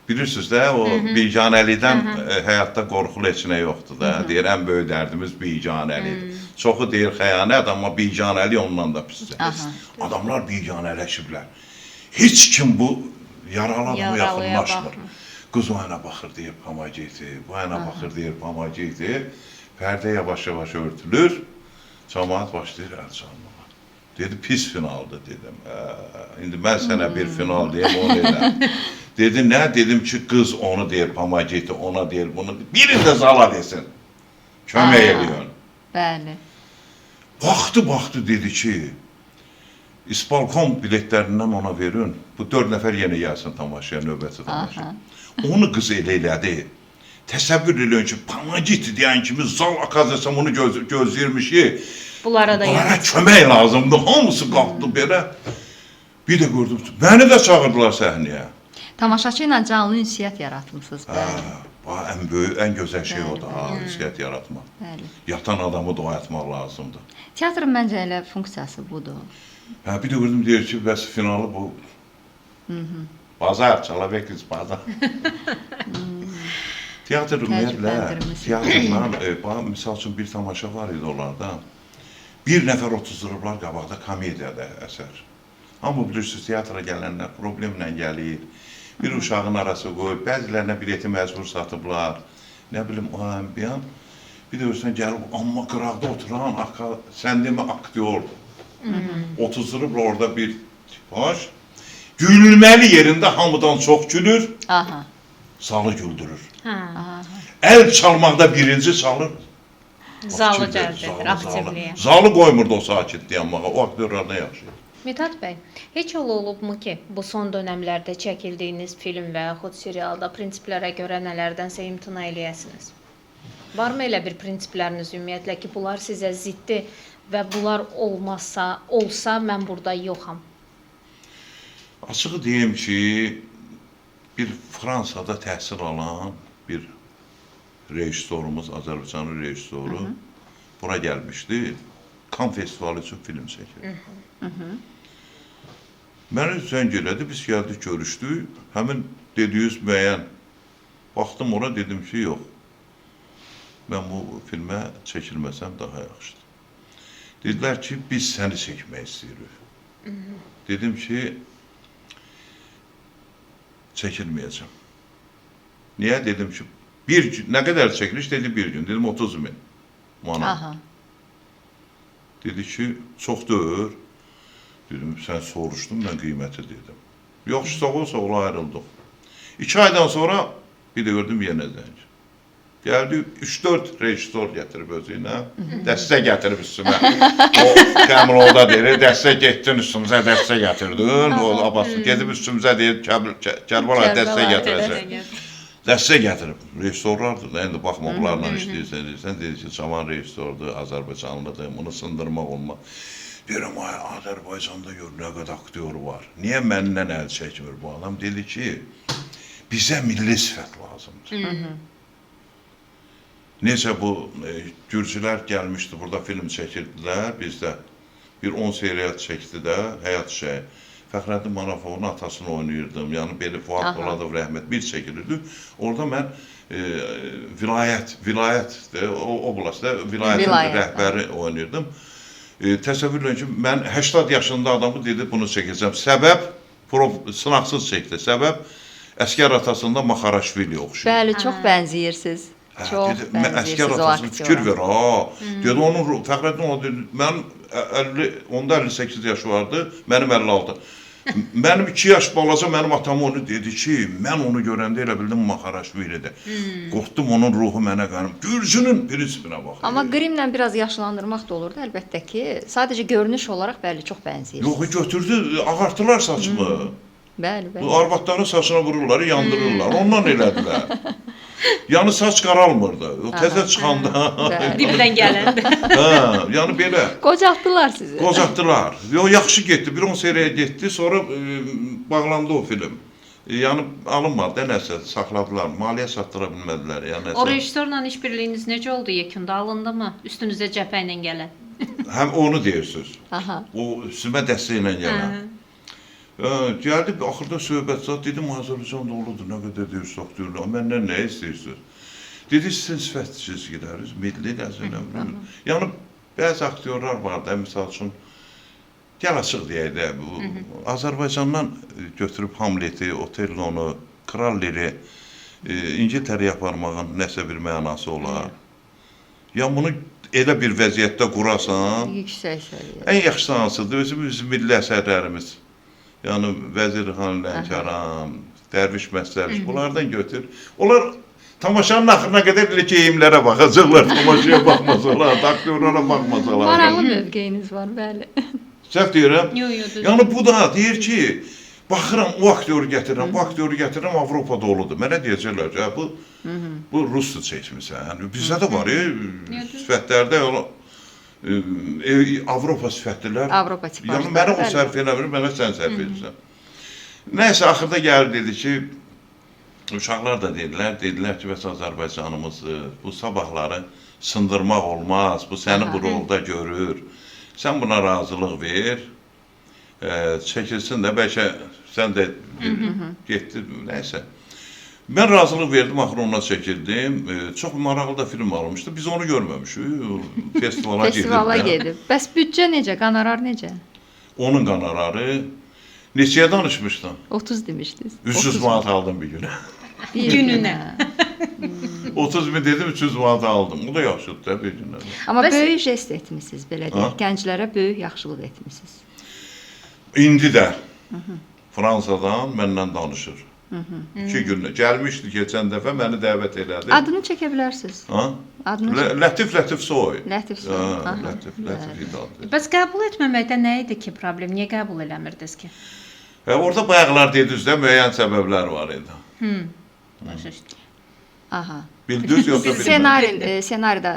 B: Bilirsiniz də, o biganəlikdən həyatda qorxulu heç nə yoxdur da. Deyir, ən böyük dərdimiz biganəlikdir. Çoxu deyir xəyanət, amma biganəlik ondan da pisdir. Adamlar biganələşiblər. Heç kim bu yaralı adamı yaxınlaşmır. Qız o yana baxır, deyir, pamacikdir. Bu yana baxır, deyir, pamacikdir. Pərdə yavaş-yavaş örtülür. Cəmaət başlayır əl çalmağa. Dedi, pis finaldır, dedim. İndi mən sənə bir final deyim, onu elə. Dedi, nə? Dedim ki, qız onu deyir, pamacikdir, ona deyir, bunu deyir. Birini də zala desin. Kömək ediyorsun.
C: Bəli.
B: Baxdı, dedi ki, İspalkom biletlərindən ona verin. Bu 4 nəfər yenə gəlsin tamaşaya, növbəti tamaşaya. Onu qız elədi. Təsəvvür eləyin ki, pamacikdir deyən kimi zal akazasam onu gözləyirmiş ki,
A: bunlara
B: kömək lazımdır. Hamısı qalxdı belə. Bir də gördüm, məni də çağırdılar səhnəyə.
C: Tamaşaçı ilə canlı ünsiyyət yaratmışsınız.
B: Ən böyük, ən gözəl şey odur, ünsiyyət yaratmaq. Yatan adamı da oyatmaq lazımdır.
C: Teatrın məncə elə funksiyası budur.
B: Bir də gördüm, deyir ki, bəs finalı bu. Bazar, Çalabəkliz bazar. Teatr ümumiyyətlə, teatrla, misal üçün bir tamaşa var idi onlarda. Bir nəfər otuzdurublar qabaqda komediyada əsər. Amma bilirsiniz, teatra gələnlər problemlə gəlir. Bir uşağın arası qoyub, bəzilərinə bileti məcbur satıblar. Nə bilim, o əmbiyan. Bir də görsən gəlib, amma qıraqda oturan, sən demə aktyor. Otuzdurublar orada bir tipaş. Gülülməli yerində hamıdan çox gülür. Salı güldürür. Əl çalmaqda birinci salır.
A: Zalı cəlb aktivliyə.
B: Zalı qoymurdu o sakitliyə, amma o aktörlərdə yaxşı.
A: Mithat bəy, heç olubmu ki, bu son dönəmlərdə çəkildiyiniz film və yaxud serialda prinsiplərə görə nələrdənsə imtina eləyəsiniz? Varmı elə bir prinsipləriniz ümumiyyətlə ki, bunlar sizə ziddir və bunlar olsa mən burada yoxam?
B: Açığı deyim ki, bir Fransada təhsil alan bir rejissorumuz, Azərbaycanın rejissoru bura gəlmişdi. Kan festivalı üçün film çəkir. Məni zəng elədi, biz gəldik, görüşdük. Həmin dediyiniz müəyyən. Baxdım ona, dedim ki, yox. Mən bu filmə çəkilməsəm daha yaxşıdır. Dedilər ki, biz səni çəkmək istəyirik. Dedim ki, çəkilməyəcəm. Niyə? Dedim ki, nə qədər çəkiliş? Dedi, bir gün. Dedim, 30.000 manat. Dedi ki, çox deyir. Dedim, sən soruşdun, mən qiyməti dedim. Yox, sağ ol, ayrıldıq. 2 aydan sonra bir də gördüm yenə zəng. Gəldi, 3-4 rejissor gətirib özü ilə, dəstə gətirib üstümə. O Qəmroda deyir, dəstə getdin üstümüzə, dəstə gətirdin. O Abbasın gedib üstümüzə deyir, Kərbalay dəstə gətirəcək. Dəstə gətirib. Rejissorlardır da, indi baxma, bunlarla işləyirsən, deyir ki, Cavan rejissordur, Azərbaycanlıdır, bunu sındırmaq olmaz. Deyirəm, Azərbaycanda gör, nə qədər aktyor var. Niyə məndən əl çəkmir bu adam? Dedi ki, bizə milli sifət lazımdır. Necə bu gürcülər gəlmişdi, burada film çəkirdilər, bizdə bir 10 seriyat çəkdi də, həyat şeyi. Fəxrəddin Manafovun atasını oynayırdım, yəni Beli Fuad Poladov rəhmət bir çəkilirdi. Orada mən vilayət, oblastda vilayətin rəhbəri oynayırdım. Təsəvvür edin ki, mən 80 yaşında adamı dedi, bunu çəkəcəm. Səbəb, sınaqsız çəkdi. Səbəb, əskər atasında Maxaraşvili oxşuyur.
C: Bəli, çox bənziyirsiniz. Çox
B: əskər atasını fikir ver, dedi, onun Fəxrəddin ona dedi, mənim onda 58 yaşı vardı, mənim 56. Mənim 2 yaş balaca mənim atam onu dedi ki, mən onu görəndə elə bildim Maxaraşvilidir. Qorxdum, onun ruhu mənə qanım. Gürcünün prinsipinə baxır.
C: Amma qrimlə biraz yaşlandırmaq da olurdu, əlbəttə ki, sadəcə görünüş olaraq bəli, çox bənziyirsiniz.
B: Yox, götürdü, ağartdılar saçımı.
C: Bəli, bəli.
B: Arvadların saçına vururlar, yandırırlar, ondan elədilər. Yəni saç qaralmırdı, o təzə çıxanda.
A: Dibdən gələndə.
B: Yəni belə.
C: Qocaltdılar sizi.
B: Qocaltdılar. Yaxşı getdi, bir 10 seriya getdi, sonra bağlandı o film. Yəni alınmadı, nəsə saxladılar, maliyyə çatdıra bilmədilər ya nəsə.
A: O rejissorla iş birliyiniz necə oldu yekunda? Alındı mı? Üstünüzə cəbhə ilə gələn.
B: Həm onu deyirsiniz.
C: Aha.
B: O üstümə dəstək ilə gələn. Gəldi, axırda söhbət zat, dedim, Azərbaycan doludur, nə qədər deyirsiniz, aktyorlar, məndən nə istəyirsiniz? Dedi, sizin sifət çizgiləriniz, milli nəzirəm. Yəni, bəzi aktyorlar var da, misal üçün, gəl açıq deyək də, Azərbaycandan götürüb Hamleti, Otellonu, Kral Lear'i İngiltərəyə aparmağın nəsə bir mənası olar. Yəni, bunu elə bir vəziyyətdə qurasan,
C: Yüksək səviyyə.
B: ən yaxşı hansıdır, özümüz milli əsərlərimiz. Yəni, Vəzirxan Lənkəran, Dərviş Məstəviş, bunlardan götür. Onlar tamaşanın axırına qədər elə geyimlərə baxacaqlar, tamaşaya baxmasalar, aktyorlara baxmasalar.
C: Maraqlı mövqeyiniz var, bəli.
B: Səhv deyirəm.
A: Yox,
B: Yəni bu da deyir ki, baxıram o aktyoru gətirirəm, Avropada oludur. Mənə deyəcəklər ki, bu Rusca çəkmisən. Yəni bizdə də var, sifətlərdə Avropa sifətlilər.
C: Avropa tipajlar.
B: Yəni mənə o sərf eləmir, mənə sən sərf edirsən. Nəysə axırda gəldi dedi ki, uşaqlar da dedilər ki, bəs Azərbaycanımızdır, bu sabahları sındırmaq olmaz, bu səni bu rolda görür. Sən buna razılıq ver, çəkilsin də, bəlkə sən də getdin, nəysə. Mən razılıq verdim, axır ona çəkildim. Çox maraqlı da film almışdı, biz onu görməmişik, festivala gedib.
C: Festivala gedib. Bəs büdcə necə, qonorar necə?
B: Onun qonorarı, neçəyə danışmışdın?
C: 30 demişdiniz.
B: 300 manat aldım bir günə.
A: Gününə.
B: 30 min dedim, 300 manat aldım. O da yaxşıdır da bir günə.
C: Amma böyük jest etmişsiniz, belə deyək. Gənclərə böyük yaxşılıq etmişsiniz.
B: İndi də Fransadan məndən danışır. 2 günlə. Gəlmişdi keçən dəfə, məni dəvət elədi.
C: Adını çəkə bilərsiniz.
B: Lətif Soy.
C: Lətif Soy.
B: Lətif idadı.
A: Bəs qəbul etməməkdə nə idi ki problem? Niyə qəbul eləmirdiniz ki?
B: Orada bayaqlar dediniz də müəyyən səbəblər var idi.
A: Başa düşdüm.
C: Aha.
B: Bildiniz yoxsa bilmədiniz?
C: Senarida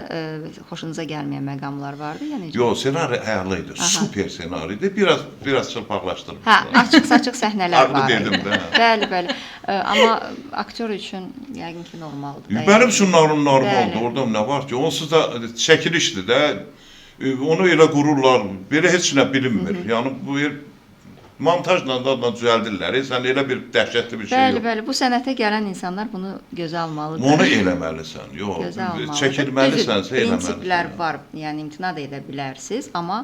C: xoşunuza gəlməyən məqamlar vardı, yəni.
B: Yox, senari əla idi, super senari idi. Biraz çılpaqlaşdırmışlar.
C: Hə, açıq-saçıq səhnələr var.
B: Ağlı dedim də.
C: Bəli, bəli. Amma aktyor üçün yəqin ki normaldır.
B: Mənim üçün normaldır. Orada nə var ki, onsuz da çəkilişdir də. Onu elə qururlar, belə heç nə bilinmir. Yəni bu montajla da düzəldirlər. Sən elə bir dəhşətli bir şey yox.
C: Bəli, bəli. Bu sənətə gələn insanlar bunu gözə almalıdır.
B: Onu eləməlisən. Yox, çəkilməlisənsə eləməlisən.
C: Prinsiplər var. Yəni imtina da edə bilərsiniz, amma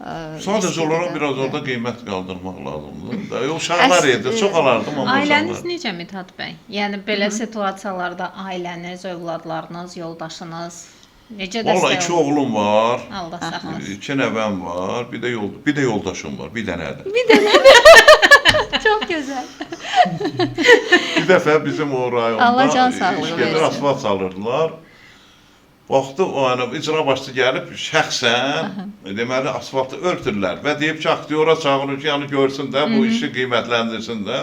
B: sadəcə olaraq biraz orada qiymət qaldırmaq lazımdır. Uşaqlar idi, çox alardım amma
A: ailəniz necə Mithat bəy? Yəni belə situasiyalarda ailəniz, övladlarınız, yoldaşınız necə dəstək olur?
B: Valla 2 oğlum var.
A: Allah saxlasın.
B: 2 nəvəm var, bir də yoldaşım var, bir dənədir.
C: Bir dənə. Çox gözəl.
B: Bir dəfə bizim o
C: Allah can
B: rayonda
C: sağlığı versin.
B: asfalt salırdılar. Baxdı, o icra başçı gəlib şəxsən deməli asfaltı örtürlər və deyib ki, aktyora çağırır ki, yəni görsün də, bu işi qiymətləndirsin də.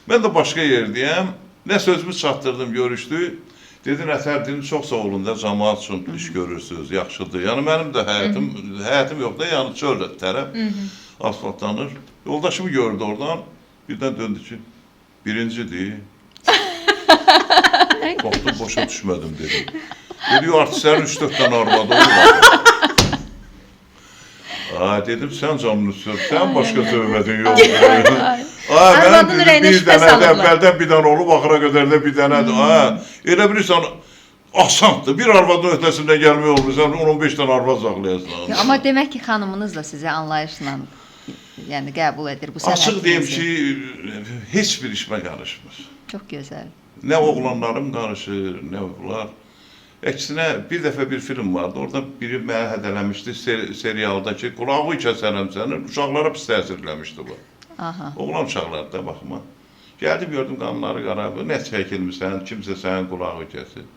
B: Mən də başqa yerdəyəm. Nə sözümü çatdırdım, görüşdük. Dedi, Nətər, dedim, çox sağ olun da, cəmaat üçün iş görürsünüz, yaxşıdır. Yəni mənim də həyətim yox da, yəni çöl tərəf asfaltlanır. Yoldaşımı gördü oradan, birdən döndü ki, birincidir. Baxdım, boşa düşmədim, dedim. Dedi, artistlərin 3-4 dənə arvadı olur. Dedim, sən canını sür, sən başqa söhbətin yoxdur.
A: Arvadın ürəyinə şübhə salıblar.
B: Əvvəldən bir dənə olub, axıra qədər də bir dənədir. Elə bilirsən, asandır. Bir arvadın öhdəsindən gəlmək olmursan, 10-15 dənə arvad saxlayasan.
C: Amma demək ki, xanımınız da sizə anlayışla yəni qəbul edir bu sənətinizi.
B: Açıq deyim ki, heç bir işmə qarışmır.
C: Çox gözəl.
B: Nə oğlanlarım qarışır, nə oğlar. Əksinə, bir dəfə bir film vardı, orada biri mənə hədələmişdi serialda ki, qulağı kəsərəm sənin, uşaqlara pis təsirləmişdi bu. Oğlan uşaqlar da baxma. Gəldim, gördüm qanları qarabı, nə çəkilmişsən, kimsə sənin qulağı kəsir.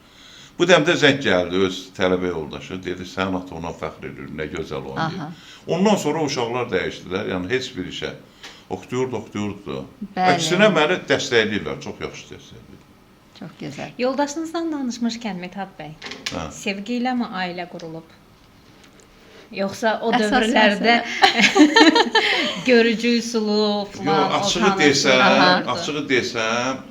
B: Bu dəmdə zəng gəldi öz tələbə yoldaşı, dedi, sən at ona fəxr edir, nə gözəl oynayır. Ondan sonra uşaqlar dəyişdilər, yəni heç bir işə. Oxtuyurdu. Əksinə məni dəstəkləyirlər, çox yaxşı dəstəkləyirlər.
C: Çox gözəl.
A: Yoldaşınızdan danışmışkən Mithat bəy, sevgi ilə mi ailə qurulub? Yoxsa o dövrlərdə görücü üsulu falan,
B: açığı desəm,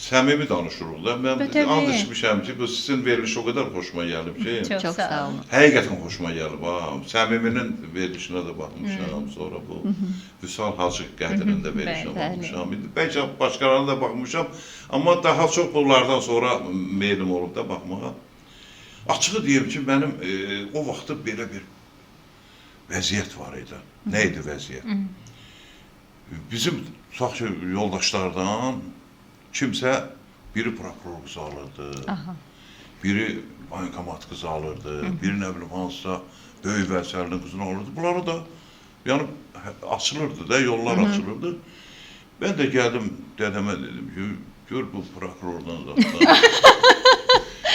B: səmimi danışırıq da. Mən and içmişəm ki, bu sizin veriliş o qədər xoşuma gəlib ki.
A: Çox sağ olun.
B: Həqiqətən xoşuma gəlib. Səmiminin verilişinə də baxmışam, sonra bu Vüsal Hacı qədrində verilişə baxmışam. Bəlkə başqalarına da baxmışam, amma daha çox bunlardan sonra meylim olub da baxmağa. Açığı deyim ki, mənim o vaxtda belə bir vəziyyət var idi. Nə idi vəziyyət? Bizim tutaq ki, yoldaşlardan kimsə biri prokuror qızı alırdı, biri bankomat qızı alırdı, biri nə bilim hansısa böyük vəzirlərin qızını alırdı. Bunları da yəni açılırdı da, yollar açılırdı. Mən də gəldim dədəmə dedim ki, gör bu prokurordan zaten.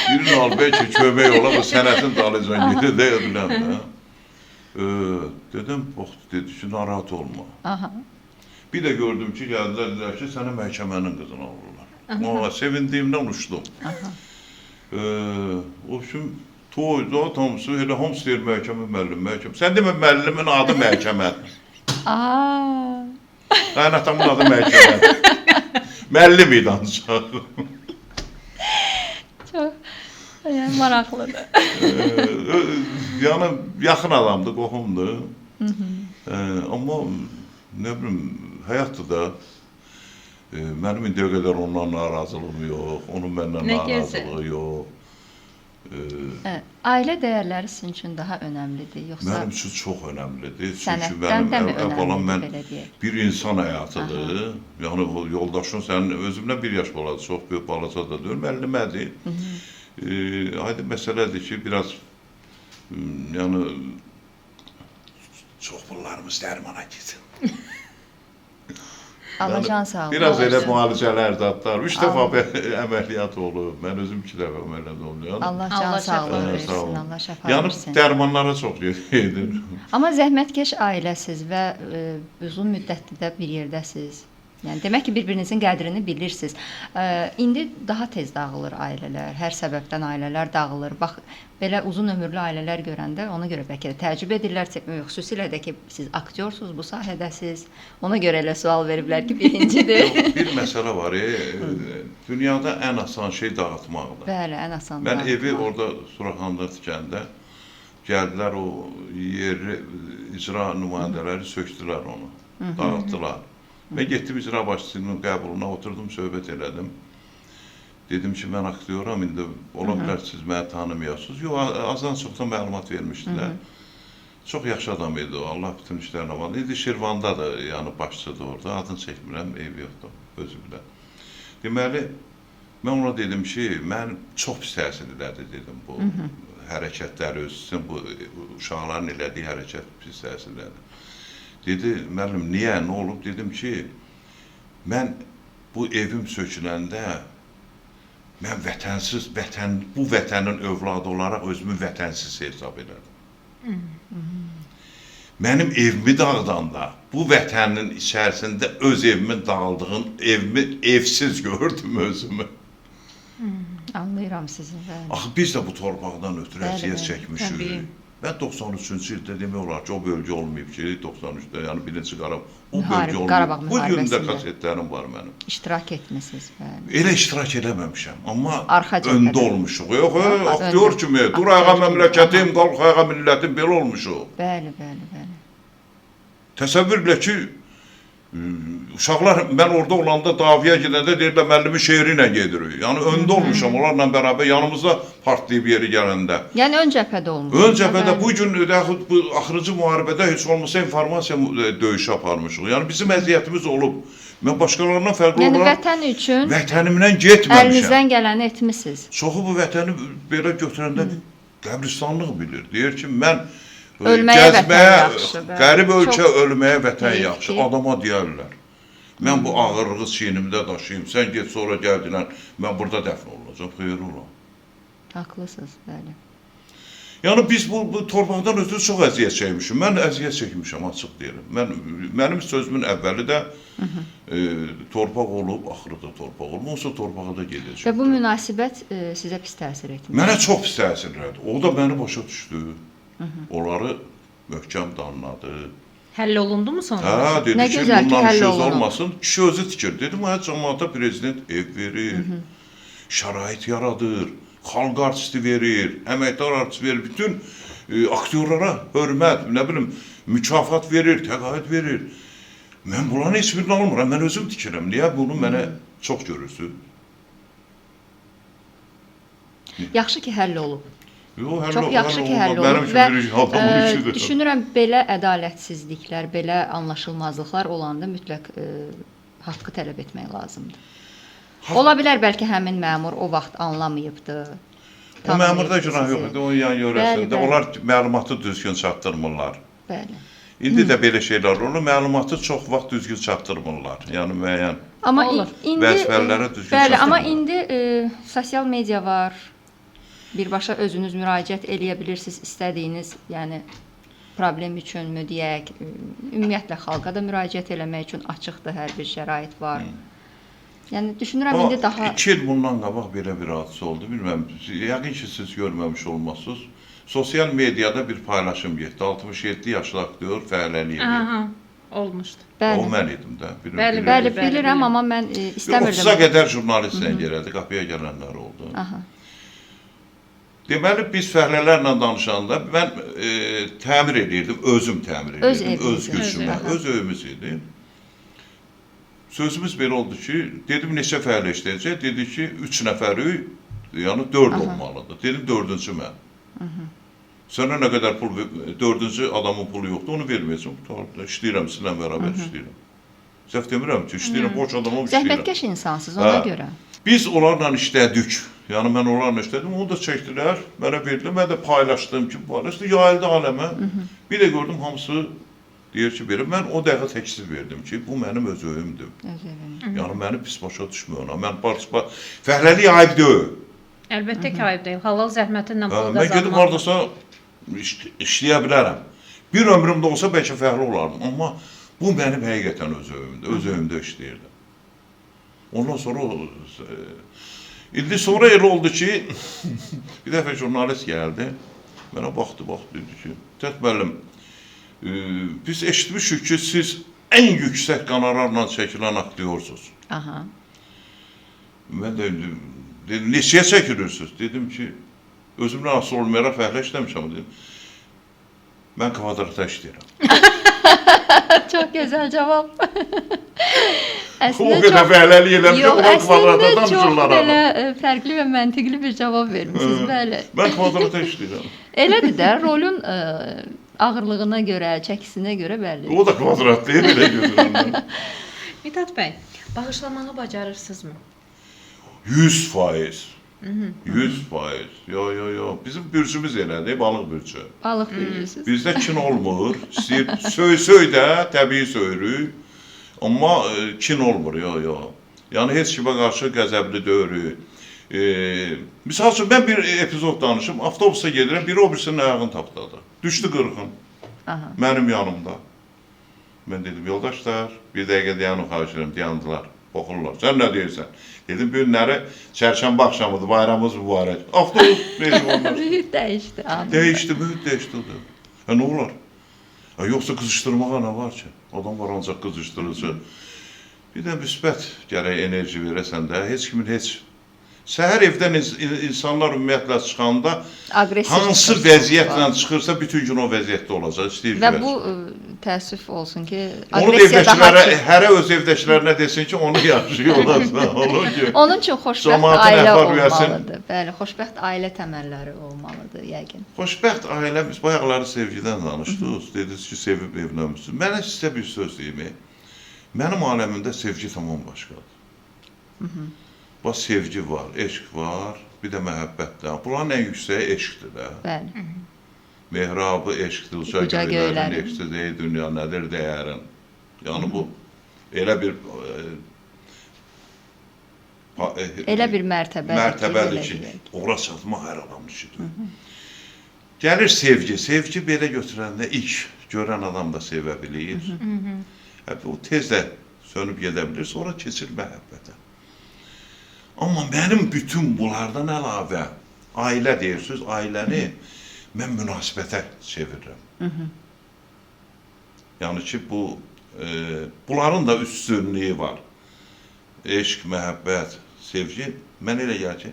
B: Birini al, bəlkə kömək ola, bu sənətin dalıcan gedir, deyə biləm də. Dedim, dedi ki, narahat olma. Bir də gördüm ki, gəldilər ki, sənə məhkəmənin qızını alırlar. Sevindiyimdən uçdum. O üçün toyda hamısı, elə hamısı deyir məhkəmə, müəllim, məhkəmə. Sən demə, müəllimin adı məhkəmədir. Qaynətamın adı məhkəmədir. Müəllim idi ancaq.
A: Çox maraqlıdır.
B: Yəni, yaxın adamdır, qohumdur. Amma, nə bilim, həyatdır da, mənim indiyə qədər ondan narazılığım yox, onun məndən narazılığı yox.
C: Ailə dəyərləri sizin üçün daha önəmlidir, yoxsa?
B: Mənim üçün çox önəmlidir. Sənətdən də mi önəmlidir, belə deyək? Bir insan həyatıdır. Yəni, yoldaşın sənin özümdən bir yaş baladır, çox böyük balaca da deyil, müəllimədir. Aydın məsələdir ki, biraz, yəni, çox bunlarımız dərmana gitsin.
C: Allah can sağ olun.
B: Biraz elə müalicələr dadlar. 3 dəfə əməliyyat olub. Mən özüm 2 dəfə əməliyyat olub.
C: Allah can sağlığı versin, Allah şəfa versin.
B: Yəni dərmanlara çox gedir.
C: Amma zəhmətkeş ailəsiz və uzun müddətli də bir yerdəsiz. Yəni demək ki, bir-birinizin qədrini bilirsiniz. İndi daha tez dağılır ailələr, hər səbəbdən ailələr dağılır. Bax, belə uzun ömürlü ailələr görəndə ona görə bəlkə də təəccüb edirlər, xüsusilə də ki, siz aktyorsunuz, bu sahədəsiz. Ona görə elə sual veriblər ki, birincidir.
B: Bir məsələ var, dünyada ən asan şey dağıtmaqdır.
C: Bəli, ən asan
B: dağıtmaq. Mən evi orada Suraxanda tikəndə gəldilər, o yerli icra nümayəndələri söktülər onu, dağıtdılar. Mən getdim icra başçısının qəbuluna, oturdum, söhbət elədim. Dedim ki, mən aktyoram, indi ola bilər siz məni tanımayasınız. Yox, azdan çoxdan məlumat vermişdilər. Çox yaxşı adam idi o, Allah bütün işlərinə var. İndi Şirvandadır, yəni başçıdır orada, adını çəkmirəm, ev yoxdur, özü bilər. Deməli, mən ona dedim ki, mən çox pis təsir elədi, dedim, bu hərəkətləri özsün, bu uşaqların elədiyi hərəkət pis təsir elədi. Dedi, müəllim, niyə, nə olub? Dedim ki, mən bu evim söküləndə, mən vətənsiz, bu vətənin övladı olaraq özümü vətənsiz hesab elədim. Mənim evimi dağıdanda, bu vətənin içərisində öz evimin dağıldığın, evimi evsiz gördüm özümü.
C: Anlayıram sizin.
B: Axı, biz də bu torpaqdan ötürü əziyyət çəkmişik. Mən 93-cü ildə demək olar ki, o bölgə olmayıb ki, 93-də, yəni birinci Qarabağ, o bölgə olmayıb. Bu gün də kasetlərim var mənim.
C: İştirak etmişsiniz, bəli.
B: Elə iştirak eləməmişəm, amma öndə olmuşuq. Yox, aktyor kimi, dur ayağa məmləkətim, qalq ayağa millətim, belə olmuşuq.
C: Bəli, bəli, bəli.
B: Təsəvvür bilə ki, uşaqlar, mən orada olanda daviyə gedəndə deyirlər, müəllimin şeiri ilə gedirik. Yəni, öndə olmuşam, onlarla bərabər, yanımızda partlayıb yeri gələndə.
C: Yəni, ön cəbhədə olmuşam.
B: Ön cəbhədə, bu gün, bu axırıncı müharibədə heç olmasa informasiya döyüşü aparmışıq. Yəni, bizim əziyyətimiz olub. Mən başqalarından fərqli olaraq...
C: Yəni, vətən üçün...
B: Vətənimdən getməmişəm.
C: Əlinizdən gələni etmişsiniz.
B: Çoxu bu vətəni belə götürəndə qəbristanlıq bilir. Deyir ki, mən...
C: Ölməyə vətən yaxşı.
B: Qərib ölkə ölməyə vətən yaxşı. Adama deyərlər. Mən bu ağırlığı çiynimdə daşıyım. Sən get sonra gəldilər. Mən burada dəfn olacaq. Xeyr ola.
C: Haqlısınız, bəli.
B: Yəni biz bu torpaqdan ötürü çox əziyyət çəkmişim. Mən əziyyət çəkmişəm, açıq deyirəm. Mənim sözümün əvvəli də torpaq olub, axırı da torpaq olub. Onsa torpağa da gedəcək.
C: Və bu münasibət sizə pis təsir etmiş?
B: Mənə çox pis təsir elədi. O da məni başa düşdü. Onları möhkəm danladı.
A: Həll olundu mu sonra?
B: Hə, dedi
C: Nə
B: ki,
C: gözəl ki,
B: bundan
C: həll
B: söz
C: olunub.
B: olmasın. Kişi özü tikir. Dedim, hə, cəmaata prezident ev verir, şərait yaradır, xalq artisti verir, əməkdar artisti verir, bütün aktyorlara hörmət, nə bilim, mükafat verir, təqaüd verir. Mən bunların heç birini almıram, mən özüm tikirəm. Niyə bunu mənə çox görürsün?
C: Yaxşı ki, həll olub.
B: Yox,
C: Çox yaxşı ki, həll
B: Mənim
C: olub
B: üçün
C: və
B: bir adamın işidir.
C: düşünürəm belə ədalətsizliklər, belə anlaşılmazlıqlar olanda mütləq haqqı tələb etmək lazımdır. Ola bilər bəlkə həmin məmur o vaxt anlamayıbdı.
B: O məmurda günah yox idi, onun yan yörəsində.
C: Bəli.
B: Onlar məlumatı düzgün çatdırmırlar.
C: Bəli.
B: İndi də belə şeylər olur, məlumatı çox vaxt düzgün çatdırmırlar. Yəni müəyyən
C: Amma
A: Olur.
C: indi
B: vəzifələrə düzgün
C: bəli, amma
B: çatdırmırlar.
C: indi sosial media var. Birbaşa özünüz müraciət eləyə bilirsiniz istədiyiniz, yəni problem üçünmü deyək, ümumiyyətlə xalqa da müraciət eləmək üçün açıqdır, hər bir şərait var. Yəni düşünürəm indi daha
B: 2 il bundan qabaq belə bir hadisə oldu. Bilmirəm, yəqin ki siz görməmiş olmasınız. Sosial mediada bir paylaşım getdi. 67 yaşlı aktyor Fəhləli Əliyev.
A: Aha, olmuşdu.
B: O
C: bəli,
B: mən idim də.
A: Bəli,
C: bəli
A: bəli,
C: bilirəm,
A: bəli.
C: amma mən istəmirdim.
B: 30-a qədər jurnalist zəng elədi, qapıya gələnlər oldu.
C: Aha.
B: Deməli, biz fəhlələrlə danışanda mən təmir edirdim, özüm təmir
C: Öz
B: edirdim, öz
C: eviniz,
B: gücümlə,
C: öz,
B: öz evimiz idi. Sözümüz belə oldu ki, dedim neçə fəhlə işləyəcək, dedi ki, 3 nəfəri, yəni 4 olmalıdır. Dedim, 4-cü mən. Sənə nə qədər pul, 4-cü adamın pulu yoxdur, onu verməyəcəm. İşləyirəm, sizinlə bərabər işləyirəm. Səhv demirəm ki, işləyirəm, boş adamım işləyirəm.
C: Zəhmətkeş insansınız ona görə.
B: Biz onlarla işlədik. Yəni mən onlarla işlədim, onu da çəkdilər, mənə verdilər, mən də paylaşdım ki, paylaşdı, yayıldı aləmə. Bir də gördüm hamısı deyir ki, verir. Mən o dəqiqə təklif verdim ki, bu mənim öz öyümdür.
C: Öz evim.
B: Yəni məni pis başa düşmür ona. Mən fəhləlik ayıb deyil.
A: Əlbəttə ki, ayıb deyil. Halal zəhmətinlə pul
B: Mən gedib
A: qazanmaq.
B: hardasa işləyə bilərəm. Bir ömrümdə olsa bəlkə fəhlə olardım. Amma bu mənim həqiqətən öz öyümdür. Öz öyümdə işləyirdim. Ondan sonra indi sonra elə oldu ki, bir dəfə jurnalist gəldi, mənə baxdı, dedi ki, Tət müəllim, biz eşitmişik ki, siz ən yüksək qanararla çəkilən aktyorsunuz.
C: Aha.
B: Mən də dedim, neçəyə çəkilirsiniz? Dedim ki, özümlə asıl olmayaraq fəhlə işləmişəm, dedim. Mən kvadrata işləyirəm.
C: Çox gözəl cavab.
B: O qədər fəhləlik eləmiş, onlar kvadrata danışırlar.
C: Çox belə fərqli və məntiqli bir cavab vermişsiniz, bəli.
B: Mən kvadrata işləyirəm.
C: Elədir də, rolun ağırlığına görə, çəkisinə görə bəlli.
B: O da kvadrat deyil, elə gözlərim.
A: Mithat bəy, bağışlamağı bacarırsınızmı?
B: 100%. 100%. Yo. Bizim bürcümüz elədir, balıq bürcü.
C: Balıq bürcüsüz.
B: Bizdə kin olmur. Söy də, təbii söyürük. Amma kin olmur, yo. Yəni heç kimə qarşı qəzəbli deyil. Misal üçün, mən bir epizod danışım, avtobusa gedirəm, biri o birisinin ayağını tapdadı. Düşdü qırğın, mənim yanımda. Mən dedim, yoldaşlar, bir dəqiqə dayanın, xahiş edirəm, dayandılar, oxurlar. Sən nə deyirsən? Dedim, bu günləri çərşənbə axşamıdır, bayramımız mübarək. Avtobus, neydi onlar?
C: Mühit dəyişdi.
B: Dəyişdi, mühit dəyişdi. Ne olar? Yoxsa qızışdırmağa nə var ki? Adam var ancaq qızışdırıcı. Bir də müsbət gərək enerji verəsən də, heç kimin heç. Səhər evdən insanlar ümumiyyətlə çıxanda hansı vəziyyətlə çıxırsa bütün gün o vəziyyətdə olacaq, istəyir
C: və bu təəssüf olsun ki,
B: onu evdəkilərə, hərə öz evdəkilərinə desin ki, onu yaşayırlar.
C: Onun üçün xoşbəxt ailə olmalıdır. Bəli, xoşbəxt ailə təməlləri olmalıdır yəqin.
B: Xoşbəxt ailə, biz bayaqları sevgidən danışdıq, dediniz ki, sevib evlənmişsiniz. Mənə sizə bir söz deyim, mənim aləmimdə sevgi tamam başqadır. Bax, sevgi var, eşq var, bir də məhəbbətdir. Bunların ən yüksəyi eşqdir də.
C: Bəli.
B: Mehrabı eşqdir, uca göylərin eşqdir, ey dünya nədir dəyərin. Yəni bu, elə bir mərtəbədir ki, ora çatmaq hər adamın işidir. Gəlir sevgi, sevgi belə götürəndə ilk görən adam da sevə bilir. O tez də sönüb gedə bilir, sonra keçir məhəbbətə. Amma mənim bütün bunlardan əlavə, ailə deyirsiniz, ailəni mən münasibətə çevirirəm. Yəni ki, bunların da üstünlüyü var. Eşq, məhəbbət, sevgi, mən elə gəlir ki,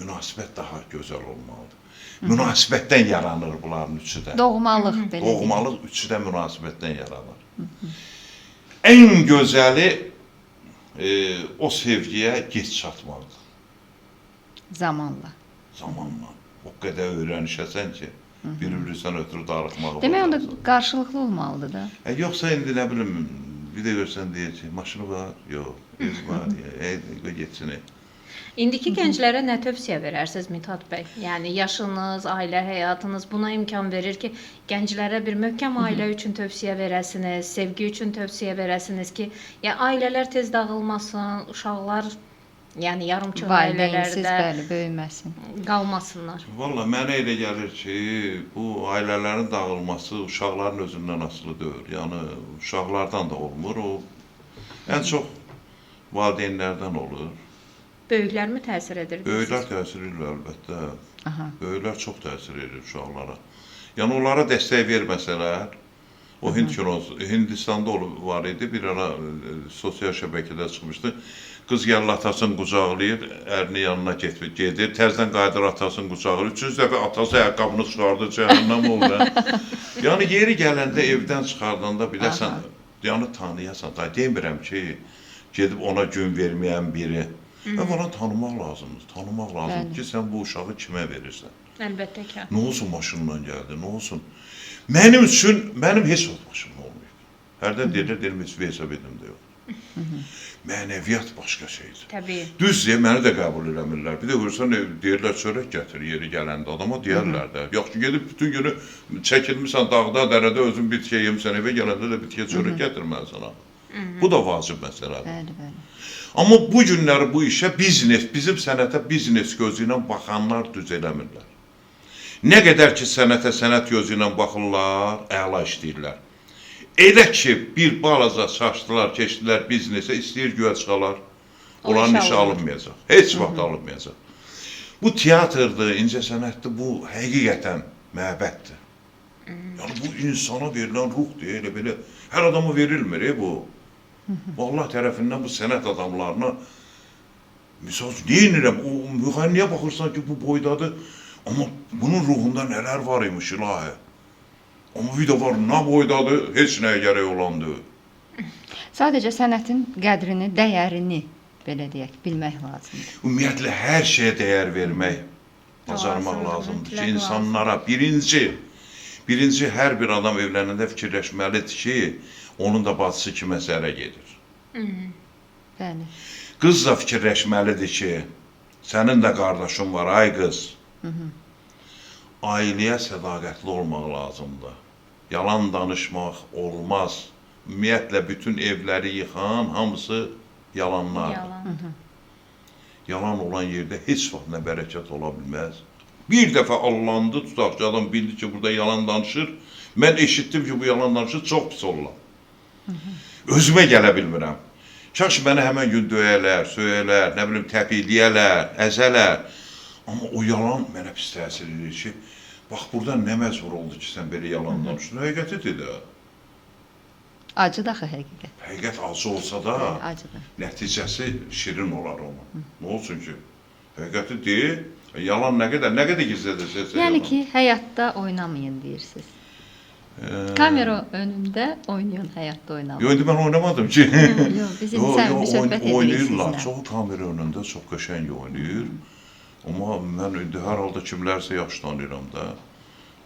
B: münasibət daha gözəl olmalıdır. Münasibətdən yaranır bunların üçü də.
C: Doğmalıq belə.
B: Doğmalıq üçü də münasibətdən yaranır. Ən gözəli o sevgiyə gec çatmalıdır.
C: Zamanla.
B: Zamanla. O qədər öyrənişəsən ki, bir-birinizdən ötürü darıxmağı.
C: Demək onda qarşılıqlı olmalıdır da.
B: Yoxsa indi nə bilim, bir də görsən deyir ki, maşını var, yox, öz var, geçsin.
A: İndiki gənclərə nə tövsiyə verərsiniz Mithat bəy? Yəni yaşınız, ailə həyatınız buna imkan verir ki, gənclərə bir möhkəm ailə üçün tövsiyə verəsiniz, sevgi üçün tövsiyə verəsiniz ki, ya ailələr tez dağılmasın, uşaqlar yəni yarımçıq ailələrdə
C: böyüməsin,
A: qalmasınlar.
B: Valla mənə elə gəlir ki, bu ailələrin dağılması uşaqların özündən asılı deyil. Yəni uşaqlardan da olmur, o ən çox valideynlərdən olur.
A: Böyüklər mi təsir edir?
B: Böyüklər təsir edir əlbəttə. Böyüklər çox təsir edir uşaqlara. Yəni onlara dəstək verməsələr, o Hindistanda var idi, bir ara sosial şəbəkədə çıxmışdı. Qız gəlir atasını qucaqlayır, ərinin yanına gedir, təzdən qayıdır atasını qucaqlayır. 3-cü dəfə atası ayaqqabını çıxardır, cəhənnəm olur. Yəni yeri gələndə evdən çıxardanda biləsən, yəni tanıyasan. Demirəm ki, gedib ona gün verməyən biri. Əvvəla tanımaq lazımdır. Tanımaq lazımdır ki, sən bu uşağı kimə verirsən.
A: Əlbəttə ki.
B: Nə olsun maşınla gəldi, nə olsun. Mənim üçün, mənim heç vaxt maşınla olmayıb. Hərdən deyirlər, heç hesab edimdə yox. Mənəviyyat başqa şeydir.
A: Təbii.
B: Düzdür, məni də qəbul eləmirlər. Bir də görürsən, deyirlər, çörək gətir yeri gələndə adama, deyərlər də. Yaxşı, gedib bütün günü çəkilmişsən dağda, dərədə özün bitkiyə yemsən, evə gələndə də bitkiyə çörək gətirməlisən. Bu da vacib məsələdir.
C: Bəli, bəli.
B: Amma bu günləri bu işə biznes, bizim sənətə biznes gözü ilə baxanlar düz eləmirlər. Nə qədər ki, sənət gözü ilə baxırlar, əla işləyirlər. Elə ki, bir balaca çaşdılar, keçdilər biznesə, istəyir güya çıxalar, olan iş alınmayacaq. Heç vaxt alınmayacaq. Bu teatrdır, incəsənətdir, bu həqiqətən məbəddir. Yəni, bu insana verilən ruhdur, elə belə. Hər adama verilmir, bu. Allah tərəfindən bu sənət adamlarına, misal üçün, deyinirəm, o müğənniyə baxırsan ki, bu boydadır, amma bunun ruhunda nələr var imiş ilahi. Amma bir də var, nə boydadır, heç nəyə gərək olandır.
C: Sadəcə sənətin qədrini, dəyərini, belə deyək, bilmək lazımdır.
B: Ümumiyyətlə, hər şeyə dəyər vermək, bacarmaq lazımdır ki, insanlara birinci hər bir adam evlənəndə fikirləşməlidir ki, onun da bacısı kiməsə ərə gedir.
C: Bəli.
B: Qız da fikirləşməlidir ki, sənin də qardaşın var, ay qız. Ailəyə sədaqətli olmaq lazımdır. Yalan danışmaq olmaz. Ümumiyyətlə, bütün evləri yıxan, hamısı yalanlardır. Yalan olan yerdə heç vaxt nə bərəkət ola bilməz. Bir dəfə allandı, tutaq ki, adam bildi ki, burada yalan danışır. Mən eşitdim ki, bu yalan danışır, çox pis olurlar. Özümə gələ bilmirəm. Kaş mənə həmən gün döyələr, söyələr, nə bilim, təpikləyələr, əzələr. Amma o yalan mənə pis təsir edir ki, bax, burada nə məcbur oldu ki, sən belə yalan danışdın, həqiqətidir də.
C: Acıdır axı həqiqət.
B: Həqiqət acı olsa da, nəticəsi şirin olar ona. Nə olsun ki, həqiqəti deyil, yalan nə qədər gizlədirsə.
C: Yəni ki, həyatda oynamayın deyirsiniz. Kamera önündə oynayan, həyatda oynamayın.
B: Yox, indi mən oynamadım ki.
C: Yox, bizim səmimi söhbət edirik
B: oynayırlar, çoxu kamera önündə çox qəşəng oynayır. Amma mən indi hər halda kimlərsə yaxşı tanıyıram da.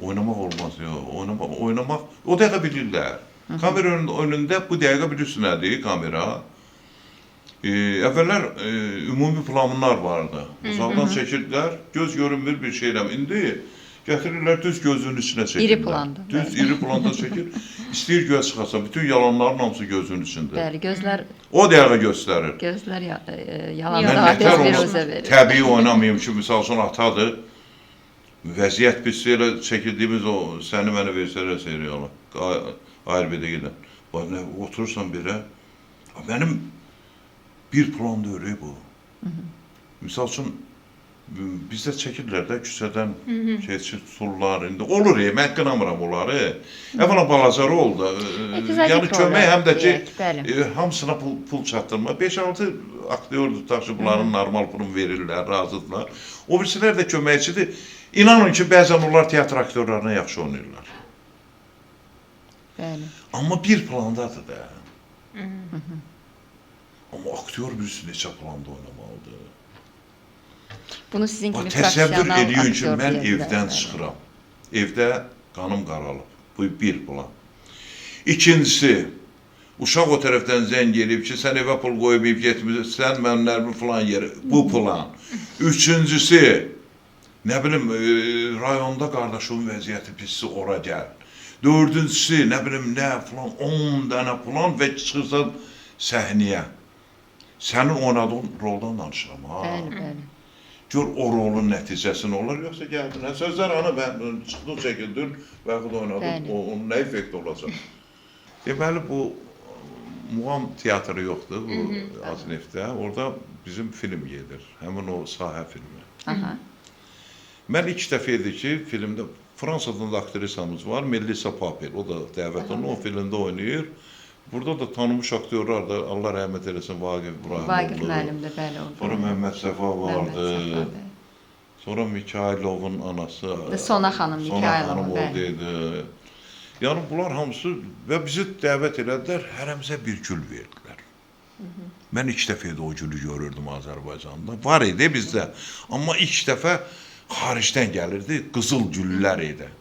B: Oynamaq olmaz, oynamaq, o dəqiqə bilirlər. Kamera önündə bu dəqiqə bilirsin nədir, kamera. Əvvəllər ümumi planlar vardı. Uzaqdan çəkirdilər, göz görünmür bir şeylə. İndi gətirirlər, düz gözünün içinə çəkirlər.
C: İri planda.
B: Düz iri planda çəkir. İstəyir göz çıxarsan, bütün yalanların hamısı gözünün içində.
C: Bəli, gözlər...
B: O dəqiqə göstərir.
C: Gözlər yalanda tez viruzə verir.
B: Təbii oynamayım ki, misal üçün atadır. Vəziyyət biz elə çəkildiyimiz o səni mənə versələr seriyalı. ARB-də gedən. Oturursan belə, mənim bir plan deyil bu. Misal üçün, bizdə çəkirlər də küçədən keçir tuturlar. İndi olur mən qınamıram onları. Əvvəla balacara oldu. Yəni kömək həm də ki hamısına pul çatdırma. 5-6 aktyordur taşı bunların normal pulunu verirlər, razıdırlar. O birisilər də köməkçidir. İnanın ki, bəzən onlar teatr aktyorlarına yaxşı oynayırlar.
C: Bəli.
B: Amma bir plandadır da. Amma aktyor birisi neçə planda oynamalıdır.
C: Bunu sizin kimi
B: təsəvvür
C: professional
B: ediyor ki,
C: aktyor
B: mən
C: deyirlər.
B: evdən çıxıram. Evdə qanım qaralıb. Bu bir plan. İkincisi, uşaq o tərəfdən zəng eləyib ki, sən evə pul qoyub getmirsən, mənlərimi falan yeri. Bu plan. Üçüncüsü, nə bilim, rayonda qardaşımın vəziyyəti pissi, ora gəl. Dördüncüsü, nə bilim, nə falan, 10 dənə plan və çıxırsan səhnəyə. Sənin oynadığın roldan danışıram, ha.
C: Bəli, bəli.
B: Gör o rolun nəticəsi nə olur, yoxsa gəldin. Sözlər ana, mən çıxdın, çəkildin və yaxud oynadım, onun nə effekti olacaq? Deməli, bu muğam teatrı yoxdur, bu Azinevdə. Orada bizim film gedir, həmin o sahə filmi. Mən ilk dəfə idi ki, filmdə Fransadan da aktrisamız var, Melissa Papel, o da dəvətən o filmdə oynayır. Burada da tanınmış aktyorlar da, Allah rəhmət eləsin, Vaqif İbrahimoğlu.
C: Vaqif müəllim də bəli orada.
B: Sonra Məhəmməd Səfa vardı. Sonra Mikhailovun anası.
C: Sona xanım Mikhailovun,
B: bəli. Yəni bunlar hamısı və bizi dəvət elədilər, hərəmizə bir gül verdilər. Mən ilk dəfə də o gülü görürdüm Azərbaycanda. Var idi bizdə. Amma ilk dəfə xaricdən gəlirdi, qızıl güllər idi.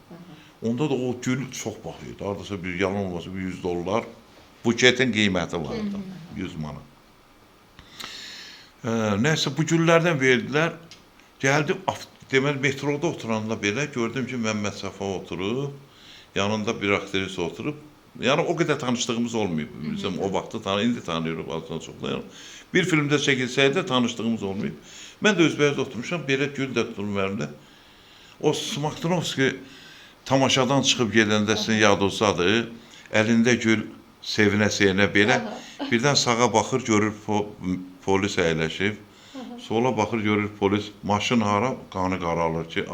B: Onda da o gül çox baxıyordu. Hardasa bir yalan olmasa $100. Buketin qiyməti vardı, 100 manat. Nəysə, bu güllərdən verdilər. Gəldim, deməli, metroda oturanda belə gördüm ki, Məhəmməd Səfa oturub, yanında bir aktris oturub. Yəni, o qədər tanışdığımız olmayıb. Bizim o vaxtı indi tanıyırıq, azdan çoxdan. Bir filmdə çəkilsəydi tanışdığımız olmayıb. Mən də özbəyizdə oturmuşam, belə gül də tuturum əlimdə. O Smaktunovski tamaşadan çıxıb gedəndə sizin yadınızdadır, əlində gül, sevinə-sevinə belə, birdən sağa baxır, görür polis əyləşib, sola baxır, görür polis, maşın hara, qanı qaralır ki,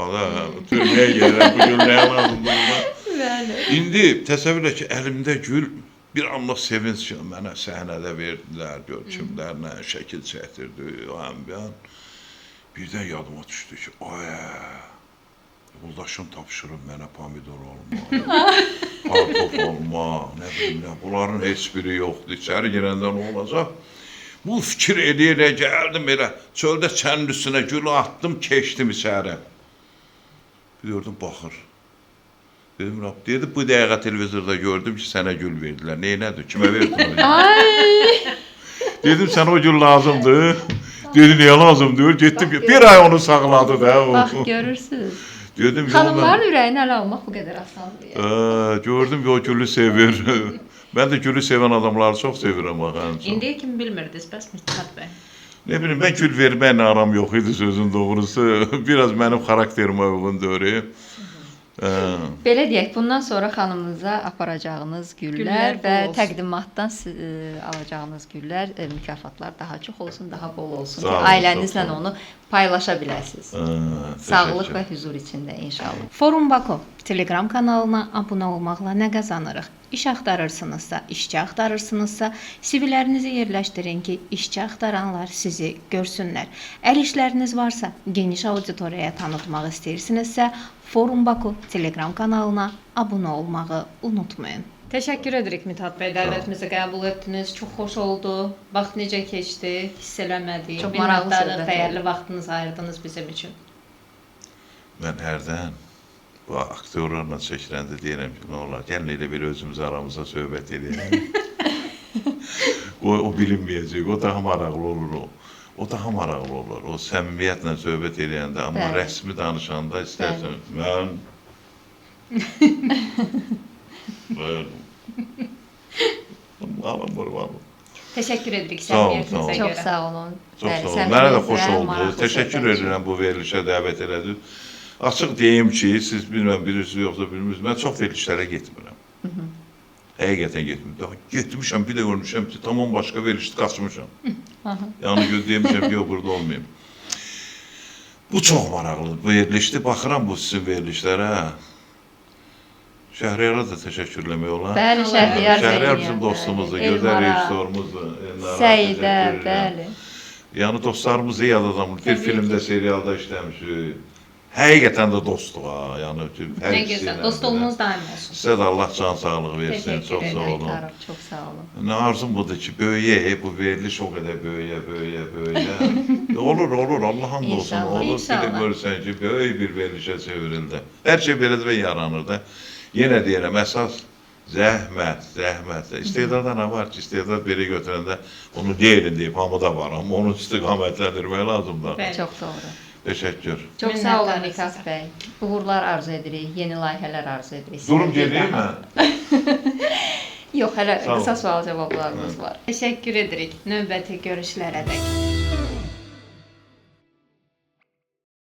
B: türməyə gəlirəm, bu gül nəyə lazımdır? İndi təsəvvürlə ki, əlimdə gül, bir anlıq sevinç ki, mənə səhnədə verdilər, gör kimlərlə şəkil çəkdirdi, birdən yadıma düşdü ki, yoldaşım tapşırıb mənə pomidor olma, kartof olma, nə bilim nə, bunların heç biri yoxdur, içəri girəndə nə olacaq? Bu fikir eləyə gəldim elə, çöldə çənin üstünə gülü atdım, keçdim içəri. Gördüm, baxır. Dedim, dedi, bu dəqiqə televizorda gördüm ki, sənə gül verdilər. Neynədir, kimə verdin? Dedim, sənə o gül lazımdır. Dedi, niyə lazımdır? Getdim, bir ay onu sağladı da.
C: Bax, görürsünüz. Xanımların ürəyini ələ almaq bu qədər asandır.
B: Gördüm ki, o gülü sevir. Mən də gülü sevən adamları çox sevirəm.
A: İndiyə kimi bilmirdiniz, bəs Mithat bəy?
B: Ne bileyim, mən gül verməklə aram yox idi sözün doğrusu. Biraz mənim xarakterimə uyğun deyil.
C: Belə deyək, bundan sonra xanımınıza aparacağınız güllər və təqdimatdan alacağınız güllər, mükafatlar daha çox olsun, daha bol olsun ki, ailənizlə onu paylaşa biləsiniz. Sağlıq və huzur içində inşallah.
A: Forum Baku Telegram kanalına abunə olmaqla nə qazanırıq? İş axtarırsınızsa, işçi axtarırsınızsa, CV-lərinizi yerləşdirin ki, işçi axtaranlar sizi görsünlər. Əl işləriniz varsa, geniş auditoriyaya tanıtmaq istəyirsinizsə, Forum Baku Telegram kanalına abunə olmağı unutmayın. Təşəkkür edirik Mithat bəy, dəvətimizi qəbul etdiniz. Çox xoş oldu. Vaxt necə keçdi, hiss eləmədik.
C: Çox maraqlı söhbət oldu.
A: Dəyərli vaxtınızı ayırdınız bizim üçün.
B: Mən hərdən bu aktyorlarla çəkiləndə deyirəm ki, nə olar, gəlin elə bir özümüz aramızda söhbət edəyək. O bilinməyəcək, o daha maraqlı olur o. O daha maraqlı olur, o səmimiyyətlə söhbət edəndə, amma rəsmi danışanda istərsən, mən...
A: Təşəkkür edirik səmimiyyətinizə görə.
C: Çox sağ olun.
B: Çox sağ olun, mənə də xoş oldu. Təşəkkür edirəm bu verilişə dəvət elədiniz. Açıq deyim ki, siz bilməm, bilirsiniz yoxsa bilmirsiniz, mən çox verilişlərə getmirəm. Həqiqətən getmirəm. Getmişəm, bir də görmüşəm ki, tamam başqa verilişdə qaçmışam. Yəni demişəm ki, yox, burada olmayayım. Bu çox maraqlı verilişdir. Baxıram bu sizin verilişlərə. Şəhriyara da təşəkkür eləmək olar.
C: Bəli, Şəhriyar
B: Şəhriyar bizim dostumuzdur, gözəl rejissorumuzdur.
C: Səidə, bəli.
B: Yəni dostlarımız iyi adamdır. Bir filmdə, serialda işləmişik. Həqiqətən də dostluq ha. Yəni
A: nə gözəl. Dostluğunuz daim olsun.
B: Sizə də Allah can sağlığı versin. Çox sağ olun.
C: Çox sağ olun.
B: Nə arzum budur ki, böyüyə, bu veriliş o qədər böyüyə. Olur, Allah hamd olsun.
C: İnşallah.
B: Olur, bir
A: İnşallah.
B: də görürsən ki, böyük bir verilişə çevrildi. Hər şey belədir və yaranır da. Yenə deyirəm, əsas zəhmət. İstedada nə var ki, istedad biri götürəndə onu deyilin deyib, hamıda var, amma onu istiqamətləndirmək lazımdır.
A: Bəli.
C: Çox doğru.
B: Təşəkkür.
C: Çox sağ olun
A: Minnətdarıq
C: Nikat
A: sizə.
C: bəy. Uğurlar arzu edirik, yeni layihələr arzu edirik.
B: Durum gedeyim mən.
C: Yox, hələ
B: Sağ olun.
C: qısa sual cavablarımız var.
A: Təşəkkür edirik. Növbəti görüşlərə dək.